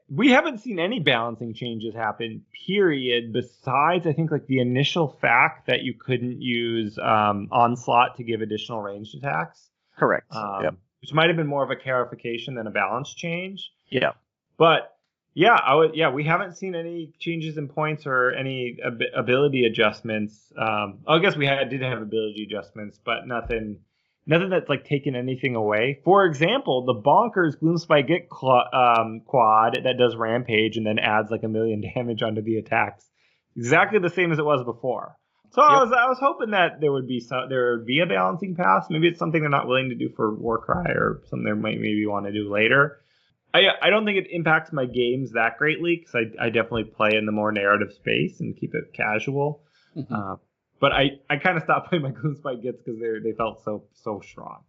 Speaker 4: we haven't seen any balancing changes happen, period, besides, I think, like the initial fact that you couldn't use Onslaught to give additional ranged attacks.
Speaker 3: Correct.
Speaker 4: Which might have been more of a clarification than a balance change.
Speaker 3: Yeah.
Speaker 4: But yeah, we haven't seen any changes in points or any ability adjustments. I guess we did have ability adjustments, but nothing that's like taken anything away. For example, the bonkers Gloomspite Git quad that does Rampage and then adds like 1,000,000 damage onto the attacks, exactly the same as it was before. So I was hoping that there would be a balancing pass. Maybe it's something they're not willing to do for Warcry, or something they might maybe want to do later. I don't think it impacts my games that greatly, because I definitely play in the more narrative space and keep it casual. Mm-hmm. But I kind of stopped playing my Gloomspite Gits because they felt so strong.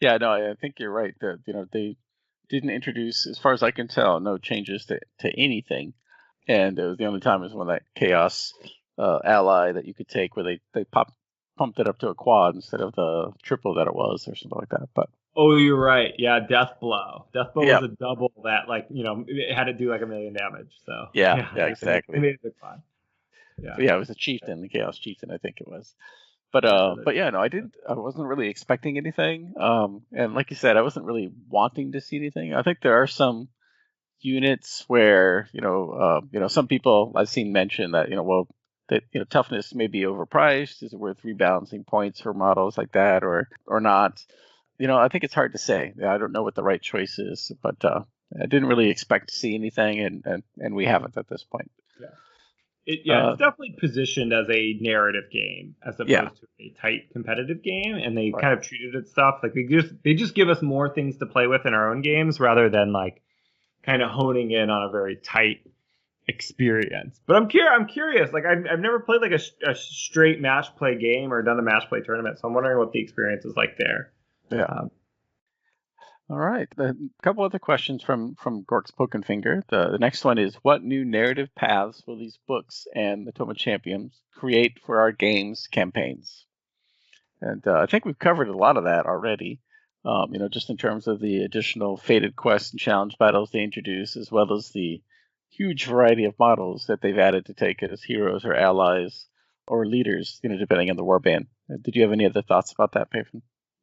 Speaker 3: Yeah, no, I think you're right. That they didn't introduce, as far as I can tell, no changes to anything, and it was the only time was when that Chaos ally that you could take, where they pumped it up to a quad instead of the triple that it was, or something like that. But
Speaker 4: oh, you're right. Yeah, Death Blow. Death Blow was a double that, like, it had to do like 1,000,000 damage. So
Speaker 3: yeah, exactly.
Speaker 4: It made it fun.
Speaker 3: Yeah, it was a chieftain, the Chaos Chieftain, I think it was. But yeah, no, I wasn't really expecting anything. And like you said, I wasn't really wanting to see anything. I think there are some units where some people I've seen mention that that toughness may be overpriced. Is it worth rebalancing points for models like that or not? I think it's hard to say. I don't know what the right choice is, but I didn't really expect to see anything, and we haven't at this point.
Speaker 4: Yeah. It's definitely positioned as a narrative game as opposed to a tight competitive game, and they kind of treated it stuff like they just give us more things to play with in our own games rather than like kind of honing in on a very tight experience. But I'm curious. Like I've never played like a straight match play game or done a match play tournament, so I'm wondering what the experience is like there.
Speaker 3: Yeah. All right. A couple other questions from Gork's Poken Finger. The next one is, what new narrative paths will these books and the Tome of Champions create for our games campaigns? And I think we've covered a lot of that already. Just in terms of the additional fated quests and challenge battles they introduce, as well as the huge variety of models that they've added to take as heroes or allies or leaders, depending on the warband. Did you have any other thoughts about that, Payton?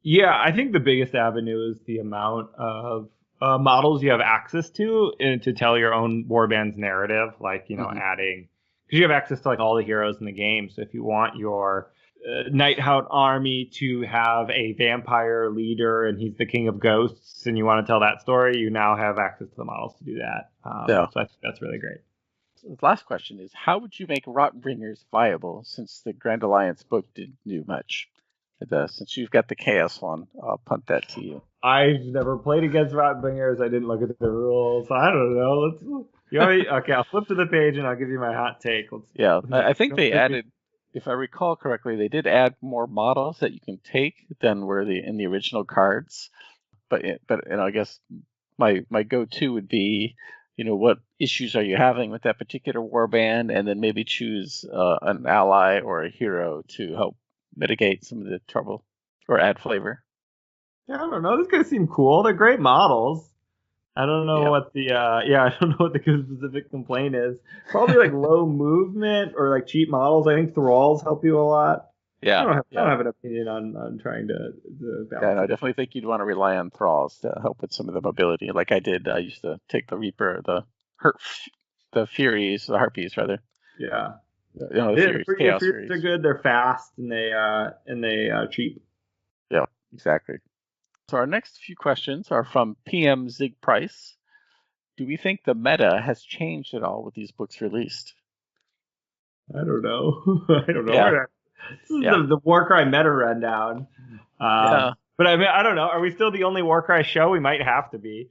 Speaker 4: Yeah, I think the biggest avenue is the amount of models you have access to tell your own warband's narrative. Like, adding, because you have access to like all the heroes in the game. So if you want your Nighthound army to have a vampire leader and he's the king of ghosts, and you want to tell that story, you now have access to the models to do that. So that's really great.
Speaker 3: So the last question is, how would you make Rotbringers viable, since the Grand Alliance book didn't do much? Since you've got the Chaos one, I'll punt that to you.
Speaker 4: I've never played against Rotbringers. I didn't look at the rules. I don't know. Okay, I'll flip to the page and I'll give you my hot take.
Speaker 3: I think they added, if I recall correctly, they did add more models that you can take than were in the original cards. But I guess my go-to would be, what issues are you having with that particular warband, and then maybe choose an ally or a hero to help mitigate some of the trouble or add flavor.
Speaker 4: Yeah, I don't know. These guys seem cool. They're great models. I don't know what the I don't know what the specific complaint is. Probably like low movement or like cheap models. I think thralls help you a lot.
Speaker 3: Yeah,
Speaker 4: I don't have an opinion on trying to balance.
Speaker 3: Yeah, I definitely think you'd want to rely on thralls to help with some of the mobility. Like I did, I used to take the Reaper, the Furies, the Harpies rather.
Speaker 4: Yeah.
Speaker 3: The Chaos Furies.
Speaker 4: They're good. They're fast and they cheap.
Speaker 3: Yeah, exactly. So our next few questions are from PM Zig Price. Do we think the meta has changed at all with these books released?
Speaker 4: I don't know.
Speaker 3: Yeah.
Speaker 4: This is the Warcry meta rundown. But I mean, I don't know. Are we still the only Warcry show? We might have to be.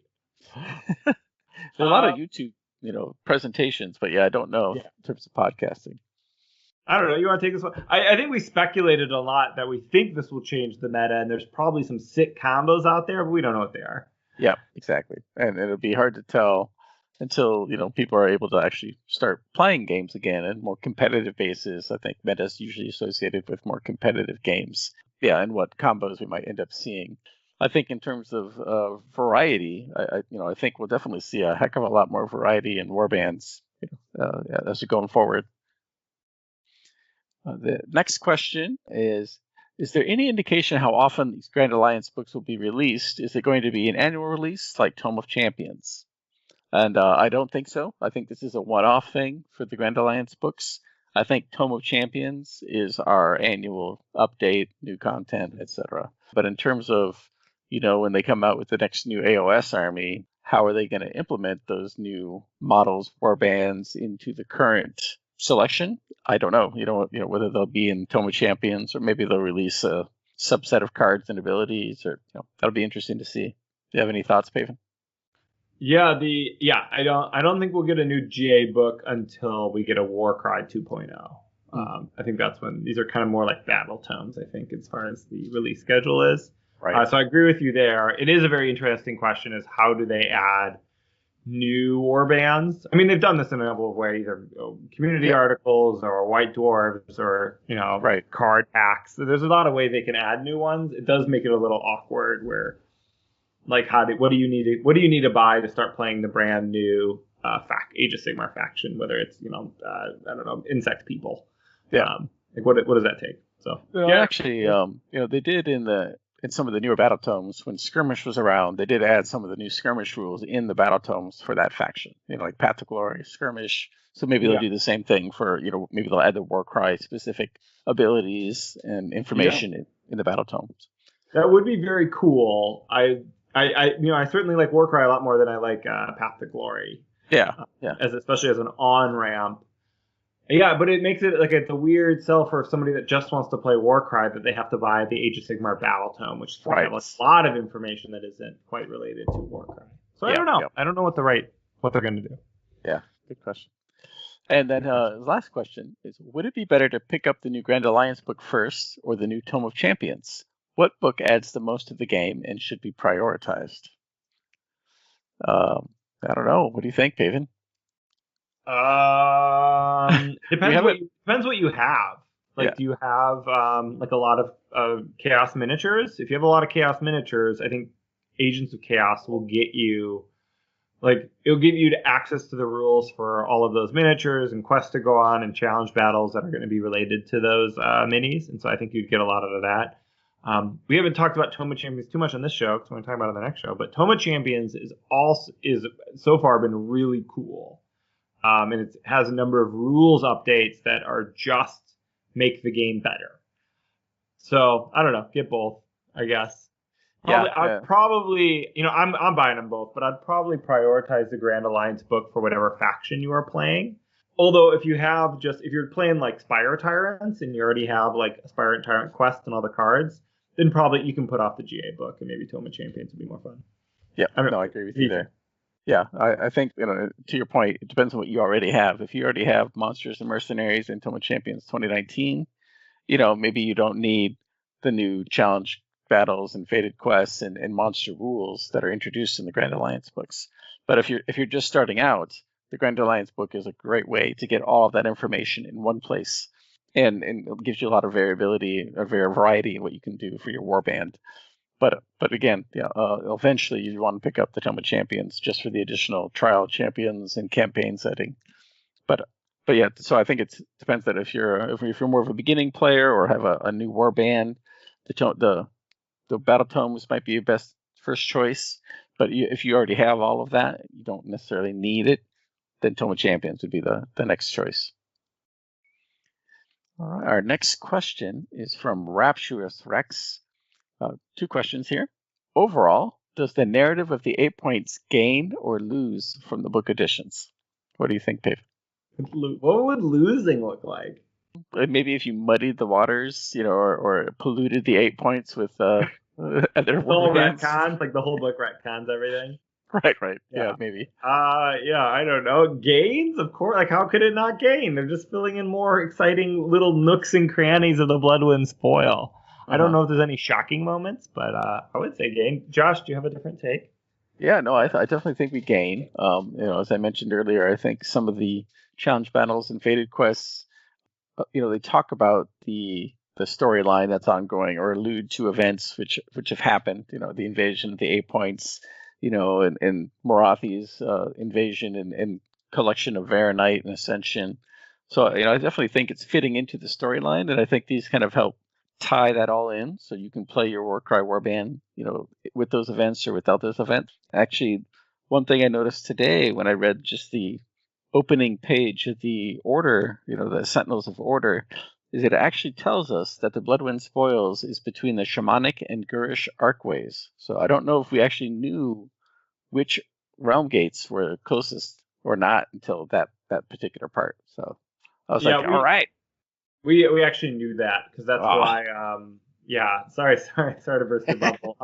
Speaker 3: There's a lot of YouTube, presentations, but I don't know in terms of podcasting.
Speaker 4: I don't know. You want to take this one? I think we speculated a lot that we think this will change the meta, and there's probably some sick combos out there, but we don't know what they are.
Speaker 3: Yeah, exactly. And it'll be hard to tell, until people are able to actually start playing games again and more competitive basis. I think meta is usually associated with more competitive games. Yeah, and what combos we might end up seeing. I think in terms of variety, I think we'll definitely see a heck of a lot more variety in warbands as we're going forward. The next question is there any indication how often these Grand Alliance books will be released? Is it going to be an annual release like Tome of Champions? And I don't think so. I think this is a one-off thing for the Grand Alliance books. I think Tome of Champions is our annual update, new content, etc. But in terms of, when they come out with the next new AOS army, how are they going to implement those new models, warbands into the current selection? I don't know. Whether they'll be in Tome of Champions or maybe they'll release a subset of cards and abilities, or that'll be interesting to see. Do you have any thoughts, Paven?
Speaker 4: Yeah, I don't think we'll get a new GA book until we get a Warcry 2.0. I think that's when these are kind of more like battle tomes, I think, as far as the release schedule is.
Speaker 3: Right.
Speaker 4: So I agree with you there. It is a very interesting question: is how do they add new warbands? I mean, they've done this in a couple of ways: either community articles or white dwarves or card packs. So there's a lot of ways they can add new ones. It does make it a little awkward where. Like what do you need to buy to start playing the brand new Age of Sigmar faction? Whether it's I don't know, insect people.
Speaker 3: Yeah.
Speaker 4: What does that take? So
Speaker 3: actually, they did in some of the newer battle tomes when skirmish was around. They did add some of the new skirmish rules in the battle tomes for that faction. Like Path to Glory, skirmish. So maybe they'll do the same thing for maybe they'll add the Warcry specific abilities and information in the battle tomes.
Speaker 4: That would be very cool. I certainly like Warcry a lot more than I like Path to Glory.
Speaker 3: Yeah.
Speaker 4: Especially as an on-ramp. Yeah, but it makes it like it's a weird sell for somebody that just wants to play Warcry that they have to buy the Age of Sigmar Battle Tome, which has a lot of information that isn't quite related to Warcry. So I don't know. I don't know what they're going to do.
Speaker 3: Yeah, good question. And then the last question is, would it be better to pick up the new Grand Alliance book first or the new Tome of Champions? What book adds the most to the game and should be prioritized? I don't know. What do you think, Paven?
Speaker 4: Depends what you have. Do you have a lot of Chaos miniatures? If you have a lot of Chaos miniatures, I think Agents of Chaos will get you. It'll give you access to the rules for all of those miniatures and quests to go on and challenge battles that are going to be related to those minis. And so I think you'd get a lot of that. We haven't talked about Tome of Champions too much on this show because we're going to talk about it on the next show. But Tome of Champions is so far been really cool. And it has a number of rules updates that are just make the game better. So I don't know, get both, I guess. I'd probably, I'm buying them both, but I'd probably prioritize the Grand Alliance book for whatever faction you are playing. Although if you're playing like Spire Tyrants and you already have like a Spire Tyrant quest and all the cards, then probably you can put off the GA book and maybe Tome of Champions would be more fun.
Speaker 3: Yeah, I agree with you there. Yeah, I think, to your point, it depends on what you already have. If you already have Monsters and Mercenaries and Tome of Champions 2019, maybe you don't need the new challenge battles and fated quests and monster rules that are introduced in the Grand Alliance books. But if you're just starting out, the Grand Alliance book is a great way to get all of that information in one place, and it gives you a lot of variability, a variety in what you can do for your warband. But again, eventually you want to pick up the Tome of Champions just for the additional trial champions and campaign setting. But yeah, so I think it depends that if you're more of a beginning player or have a new warband, the battle tomes might be your best first choice. But if you already have all of that, you don't necessarily need it, then Tome of Champions would be the next choice. All right, our next question is from Rapturous Rex. 2 questions here. Overall, does the narrative of the 8 points gain or lose from the book editions? What do you think, Dave?
Speaker 4: What would losing look like?
Speaker 3: Maybe if you muddied the waters, or polluted the 8 points with other
Speaker 4: retcons, like the whole book retcons everything.
Speaker 3: Right. Yeah, maybe.
Speaker 4: I don't know. Gains, of course. Like, how could it not gain? They're just filling in more exciting little nooks and crannies of the Bloodwind spoil. I don't know if there's any shocking moments, but I would say gain. Josh, do you have a different take?
Speaker 3: Yeah, no, I definitely think we gain. As I mentioned earlier, I think some of the challenge battles and Fated quests, they talk about the storyline that's ongoing or allude to events which have happened. The invasion of the Eight Points, and Morathi's invasion and collection of Varanite and Ascension. So, I definitely think it's fitting into the storyline, and I think these kind of help tie that all in, so you can play your Warcry warband, with those events or without those events. Actually, one thing I noticed today when I read just the opening page of the Order, the Sentinels of Order, is it actually tells us that the Bloodwind Spoils is between the Shamanic and Gurish arcways. So I don't know if we actually knew which realm gates were closest or not until that particular part. So I was
Speaker 4: Yeah,
Speaker 3: like, all right.
Speaker 4: we actually knew that because that's
Speaker 3: Ah.
Speaker 4: why. Yeah, sorry to burst your bubble.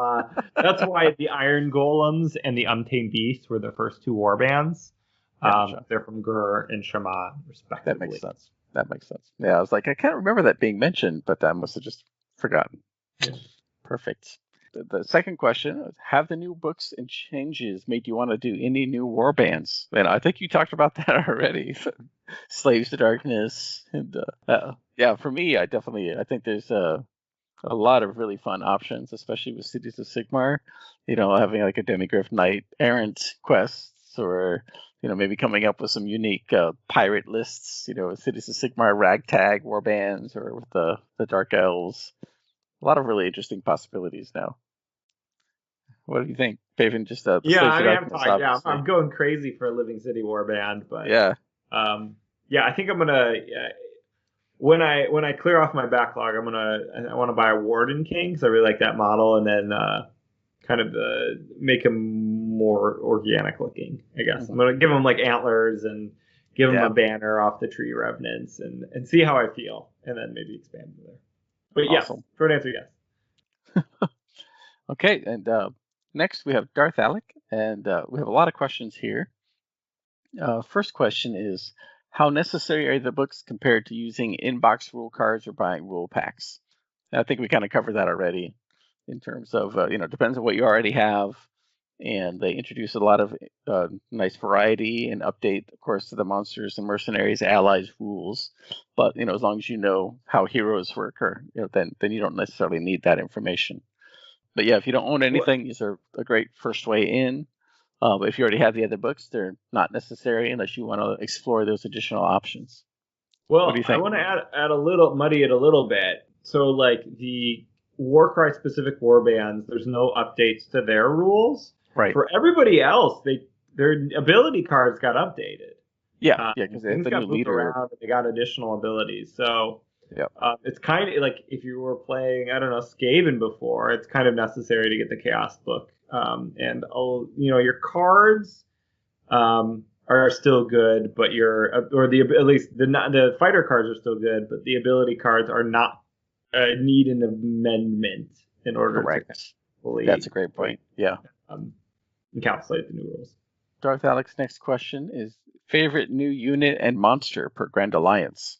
Speaker 4: That's why the Iron Golems and the Untamed Beasts were the first two warbands.
Speaker 3: Gotcha.
Speaker 4: They're from Gur and Shaman, respectively.
Speaker 3: That makes sense. That makes sense. Yeah, I was like, I can't remember that being mentioned, but I must have just forgotten.
Speaker 4: Yeah.
Speaker 3: Perfect. The second question is, have the new books and changes made you want to do any new warbands? And I think you talked about that already. Slaves to Darkness. And yeah, for me, I think there's a lot of really fun options, especially with Cities of Sigmar. Having like a Demigryph Knight errant quests, or maybe coming up with some unique pirate lists. With Cities of Sigmar ragtag warbands, or with the Dark Elves. A lot of really interesting possibilities now. What do you think, Paven? Just
Speaker 4: Yeah, I mean,
Speaker 3: obviously.
Speaker 4: I'm going crazy for a Living City warband, but
Speaker 3: Yeah,
Speaker 4: yeah, I think I'm gonna when I clear off my backlog, I want to buy a Warden King because I really like that model, and then kind of make him more organic looking. I guess I'm gonna give him like antlers and give him a banner off the Tree Revenants and see how I feel, and then maybe expand from there. But
Speaker 3: awesome.
Speaker 4: Yes, short answer, yes.
Speaker 3: Okay, and next we have Darth Alec, and we have a lot of questions here. First question is, how necessary are the books compared to using in-box rule cards or buying rule packs? And I think we kind of covered that already in terms of, depends on what you already have. And they introduce a lot of nice variety and update, of course, to the monsters and mercenaries allies rules. But, as long as you know how heroes work, or then you don't necessarily need that information. But yeah, if you don't own anything, these are a great first way in. But if you already have the other books, they're not necessary unless you want to explore those additional options.
Speaker 4: Well,
Speaker 3: What do you think?
Speaker 4: I want to add a little, muddy it a little bit. So, like the Warcry specific warbands, there's no updates to their rules.
Speaker 3: Right.
Speaker 4: For everybody else, their ability cards got updated.
Speaker 3: Yeah, because they have the new leader.
Speaker 4: Around, they got additional abilities. So it's kind of like if you were playing, I don't know, Skaven before, it's kind of necessary to get the Chaos book. And your cards are still good, but at least the fighter cards are still good, but the ability cards are not need an amendment in order to fully.
Speaker 3: That's a great point. Yeah.
Speaker 4: Encapsulate the new rules.
Speaker 3: Darth Alec's next question is favorite new unit and monster per Grand Alliance.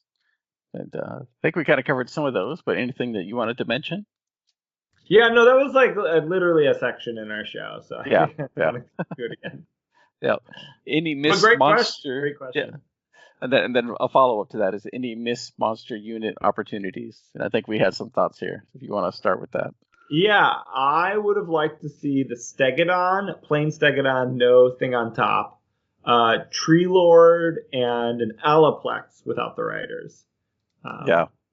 Speaker 3: And I think we kind of covered some of those, but anything that you wanted to mention?
Speaker 4: Yeah, no, that was like literally a section in our show. So
Speaker 3: yeah.
Speaker 4: Do it again.
Speaker 3: Yeah. Any miss monster? Great question. Yeah. And then a follow up to that is any miss monster unit opportunities. And I think we had some thoughts here. If you want to start with that.
Speaker 4: Yeah, I would have liked to see the Stegodon, plain Stegodon, no thing on top, Tree Lord, and an Alaplex without the riders.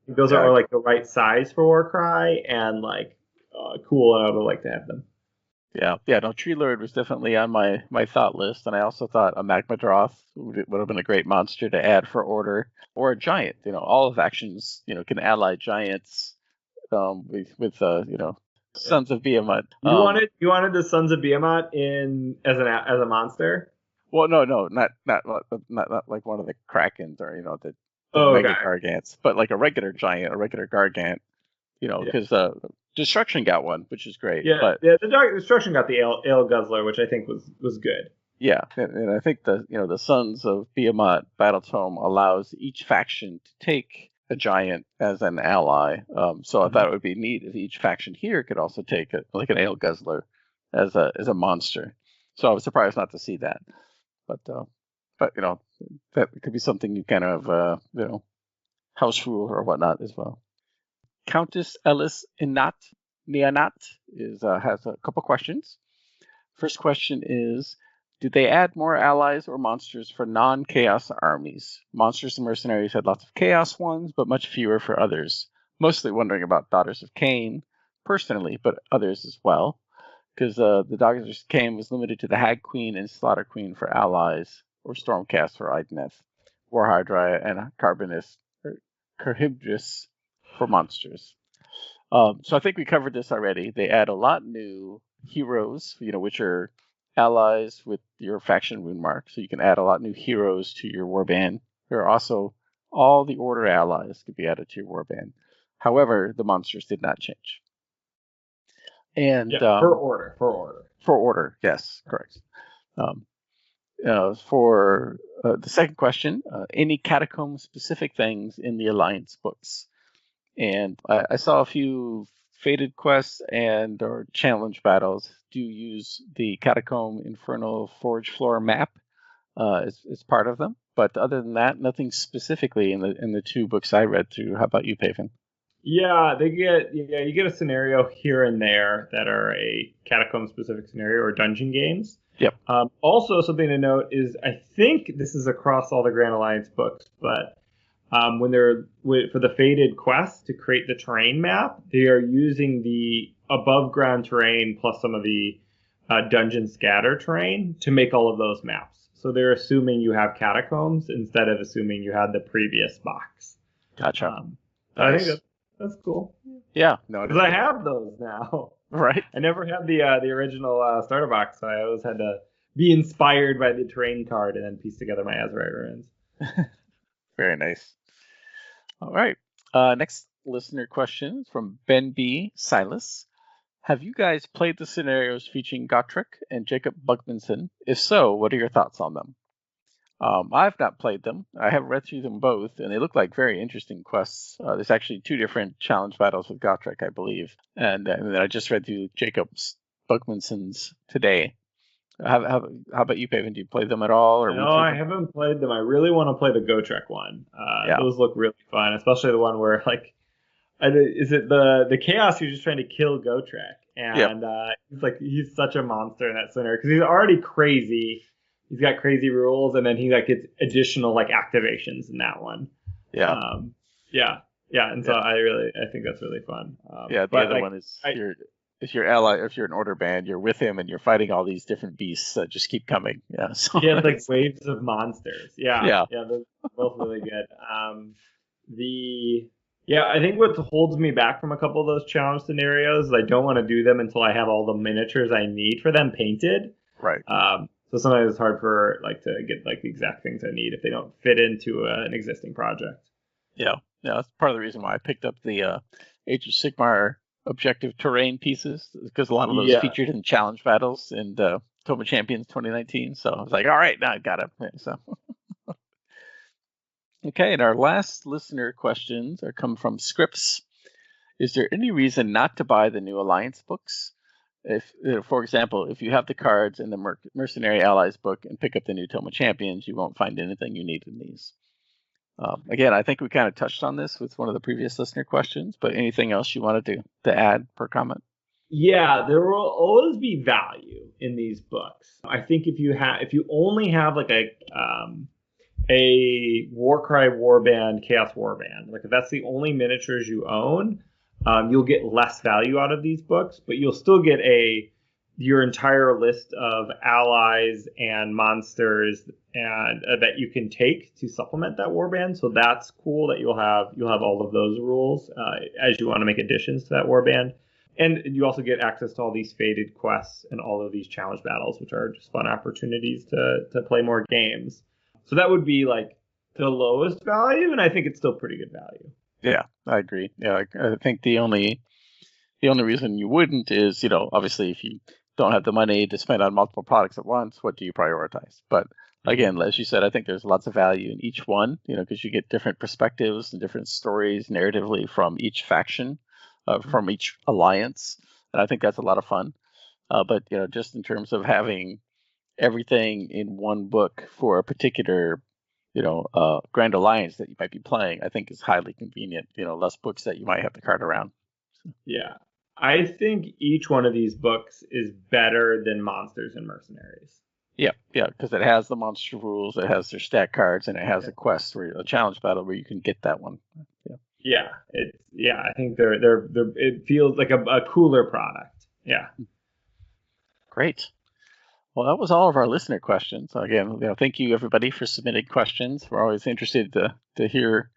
Speaker 4: Those are like the right size for Warcry and like cool, and I would like to have them.
Speaker 3: Yeah. No, Tree Lord was definitely on my thought list, and I also thought a Magmadroth would have been a great monster to add for Order, or a Giant. All of actions, can ally Giants with Sons of Behemoth.
Speaker 4: You wanted the Sons of Behemoth in as a monster?
Speaker 3: Well, no, not like one of the Krakens or the Mega Gargants, but like a regular Giant, a regular Gargant. Because Destruction got one, which is great.
Speaker 4: Yeah, the Destruction got the Ale Guzzler, which I think was good.
Speaker 3: Yeah, and I think the Sons of Behemoth Battle Tome allows each faction to take a Giant as an ally. So I thought it would be neat if each faction here could also take like an Ale Guzzler as a monster. So I was surprised not to see that. But that could be something you kind of house rule or whatnot as well. Countess Ellis Nianat has a couple questions. First question is, did they add more allies or monsters for non-chaos armies? Monsters and mercenaries had lots of chaos ones, but much fewer for others. Mostly wondering about Daughters of Cain, personally, but others as well. Because the Daughters of Cain was limited to the Hag Queen and Slaughter Queen for allies, or Stormcast for Idoneth, Warhydra and Carhibdris for monsters. So I think we covered this already. They add a lot new heroes, which are allies with your faction rune mark. So you can add a lot new heroes to your warband. There are also all the order allies could be added to your warband. However, the monsters did not change. And
Speaker 4: for order,
Speaker 3: yes, correct. For the second question, any catacomb-specific things in the Alliance books? And I saw a few Fated quests or challenge battles do use the Catacomb Infernal Forge Floor map as part of them. But other than that, nothing specifically in the two books I read through. How about you, Paven?
Speaker 4: Yeah, you get a scenario here and there that are a catacomb specific scenario or dungeon games.
Speaker 3: Yep.
Speaker 4: Also, something to note is I think this is across all the Grand Alliance books, but when for the Fated quest to create the terrain map, they are using the above ground terrain plus some of the dungeon scatter terrain to make all of those maps. So they're assuming you have catacombs instead of assuming you had the previous box.
Speaker 3: Gotcha.
Speaker 4: Nice. I think that's cool.
Speaker 3: Yeah. No,
Speaker 4: because I have those now.
Speaker 3: Right.
Speaker 4: I never had the original starter box, so I always had to be inspired by the terrain card and then piece together my Azerite ruins.
Speaker 3: Very nice. All right. Next listener question from Ben B. Silas. Have you guys played the scenarios featuring Gotrek and Jacob Bugmanson? If so, what are your thoughts on them? I've not played them. I have read through them both, and they look like very interesting quests. There's actually 2 different challenge battles with Gotrek, I believe. And then I just read through Jacob Bugmanson's today. How about you, Paven? Do you play them at all? Or
Speaker 4: no, I haven't played them. I really want to play the Gotrek one. Those look really fun, especially the one where is it the chaos? You're just trying to kill Gotrek, and he's such a monster in that scenario because he's already crazy. He's got crazy rules, and then he gets additional activations in that one.
Speaker 3: Yeah.
Speaker 4: And so I think that's really fun.
Speaker 3: The other one is if you're ally, if you're an order band, you're with him and you're fighting all these different beasts that just keep coming. Yeah. So
Speaker 4: he has waves of monsters. Yeah. Those are both really good. I think what holds me back from a couple of those challenge scenarios is I don't want to do them until I have all the miniatures I need for them painted.
Speaker 3: Right.
Speaker 4: So sometimes it's hard for to get the exact things I need if they don't fit into an existing project.
Speaker 3: Yeah, that's part of the reason why I picked up the Age of Sigmar objective terrain pieces, because a lot of those featured in challenge battles in Tome Champions 2019. So I was like, all right, now I got it. So okay, and our last listener questions are come from Scripps. Is there any reason not to buy the new Alliance books? If, for example, if you have the cards in the Mercenary Allies book and pick up the new Tome Champions, you won't find anything you need in these. Again, I think we kind of touched on this with one of the previous listener questions, but anything else you wanted to add per comment?
Speaker 4: Yeah, there will always be value in these books. I think if you only have a Warcry Warband, Chaos Warband, if that's the only miniatures you own, you'll get less value out of these books, but you'll still get your entire list of allies and monsters and that you can take to supplement that warband. So that's cool that you'll have all of those rules as you want to make additions to that warband. And you also get access to all these Fated quests and all of these challenge battles, which are just fun opportunities to play more games. So that would be the lowest value, and I think it's still pretty good value.
Speaker 3: Yeah, I agree. Yeah, I think the only reason you wouldn't is, obviously if you don't have the money to spend on multiple products at once, what do you prioritize? But again, as you said, I think there's lots of value in each one, because you get different perspectives and different stories narratively from each faction, from each alliance. And I think that's a lot of fun. But, just in terms of having everything in one book for a particular, Grand Alliance that you might be playing, I think is highly convenient. Less books that you might have to cart around.
Speaker 4: Yeah. I think each one of these books is better than Monsters and Mercenaries.
Speaker 3: Yeah, because it has the monster rules, it has their stat cards, and it has a quest a challenge battle where you can get that one.
Speaker 4: I think they're it feels like a cooler product. Yeah.
Speaker 3: Great. Well, that was all of our listener questions. Again, thank you everybody for submitting questions. We're always interested to hear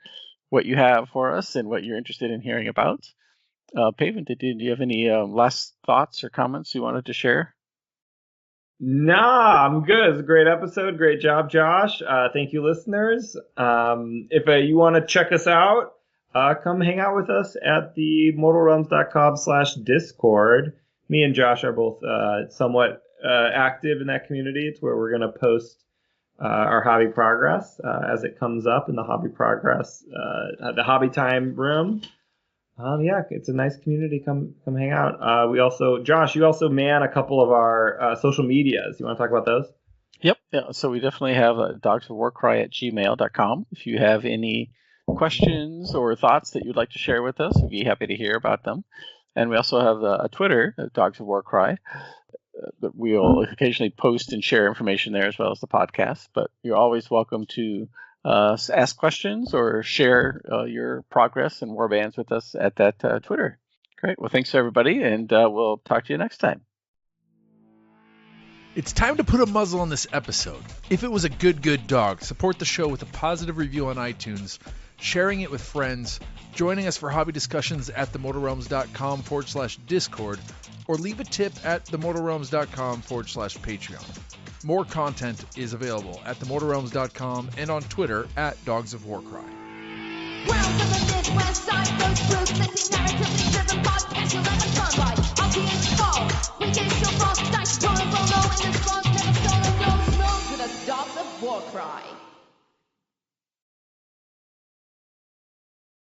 Speaker 3: what you have for us and what you're interested in hearing about. Paven, do you have any last thoughts or comments you wanted to share?
Speaker 4: Nah, I'm good. It's a great episode. Great job, Josh. Thank you, listeners. If you want to check us out, come hang out with us at the mortalrealms.com/Discord. Me and Josh are both somewhat active in that community. It's where we're going to post our hobby progress as it comes up in the hobby progress, the hobby time room. It's a nice community. Come hang out. Josh, you also man a couple of our social medias. You want to talk about those?
Speaker 3: Yep. Yeah. So we definitely have dogsofwarcry@gmail.com. If you have any questions or thoughts that you'd like to share with us, we'd be happy to hear about them. And we also have a Twitter, Dogs of Warcry. But we'll occasionally post and share information there as well as the podcast. But you're always welcome to ask questions or share your progress and warbands with us at that Twitter. Great. Well, thanks everybody, and we'll talk to you next time.
Speaker 2: It's time to put a muzzle on this episode. If it was a good dog, support the show with a positive review on iTunes, sharing it with friends, joining us for hobby discussions at themortalrealms.com/Discord, or leave a tip at themortalrealms.com/Patreon. More content is available at themortalrealms.com and on Twitter at Dogs of Warcry.
Speaker 1: Welcome to the Midwest side, those ruthless, narratively driven podcast you'll never turn right. I'll be in fall. We get so fast, dice rolling, roll low in this funk, never stolen, roll slow to the Dogs of Warcry.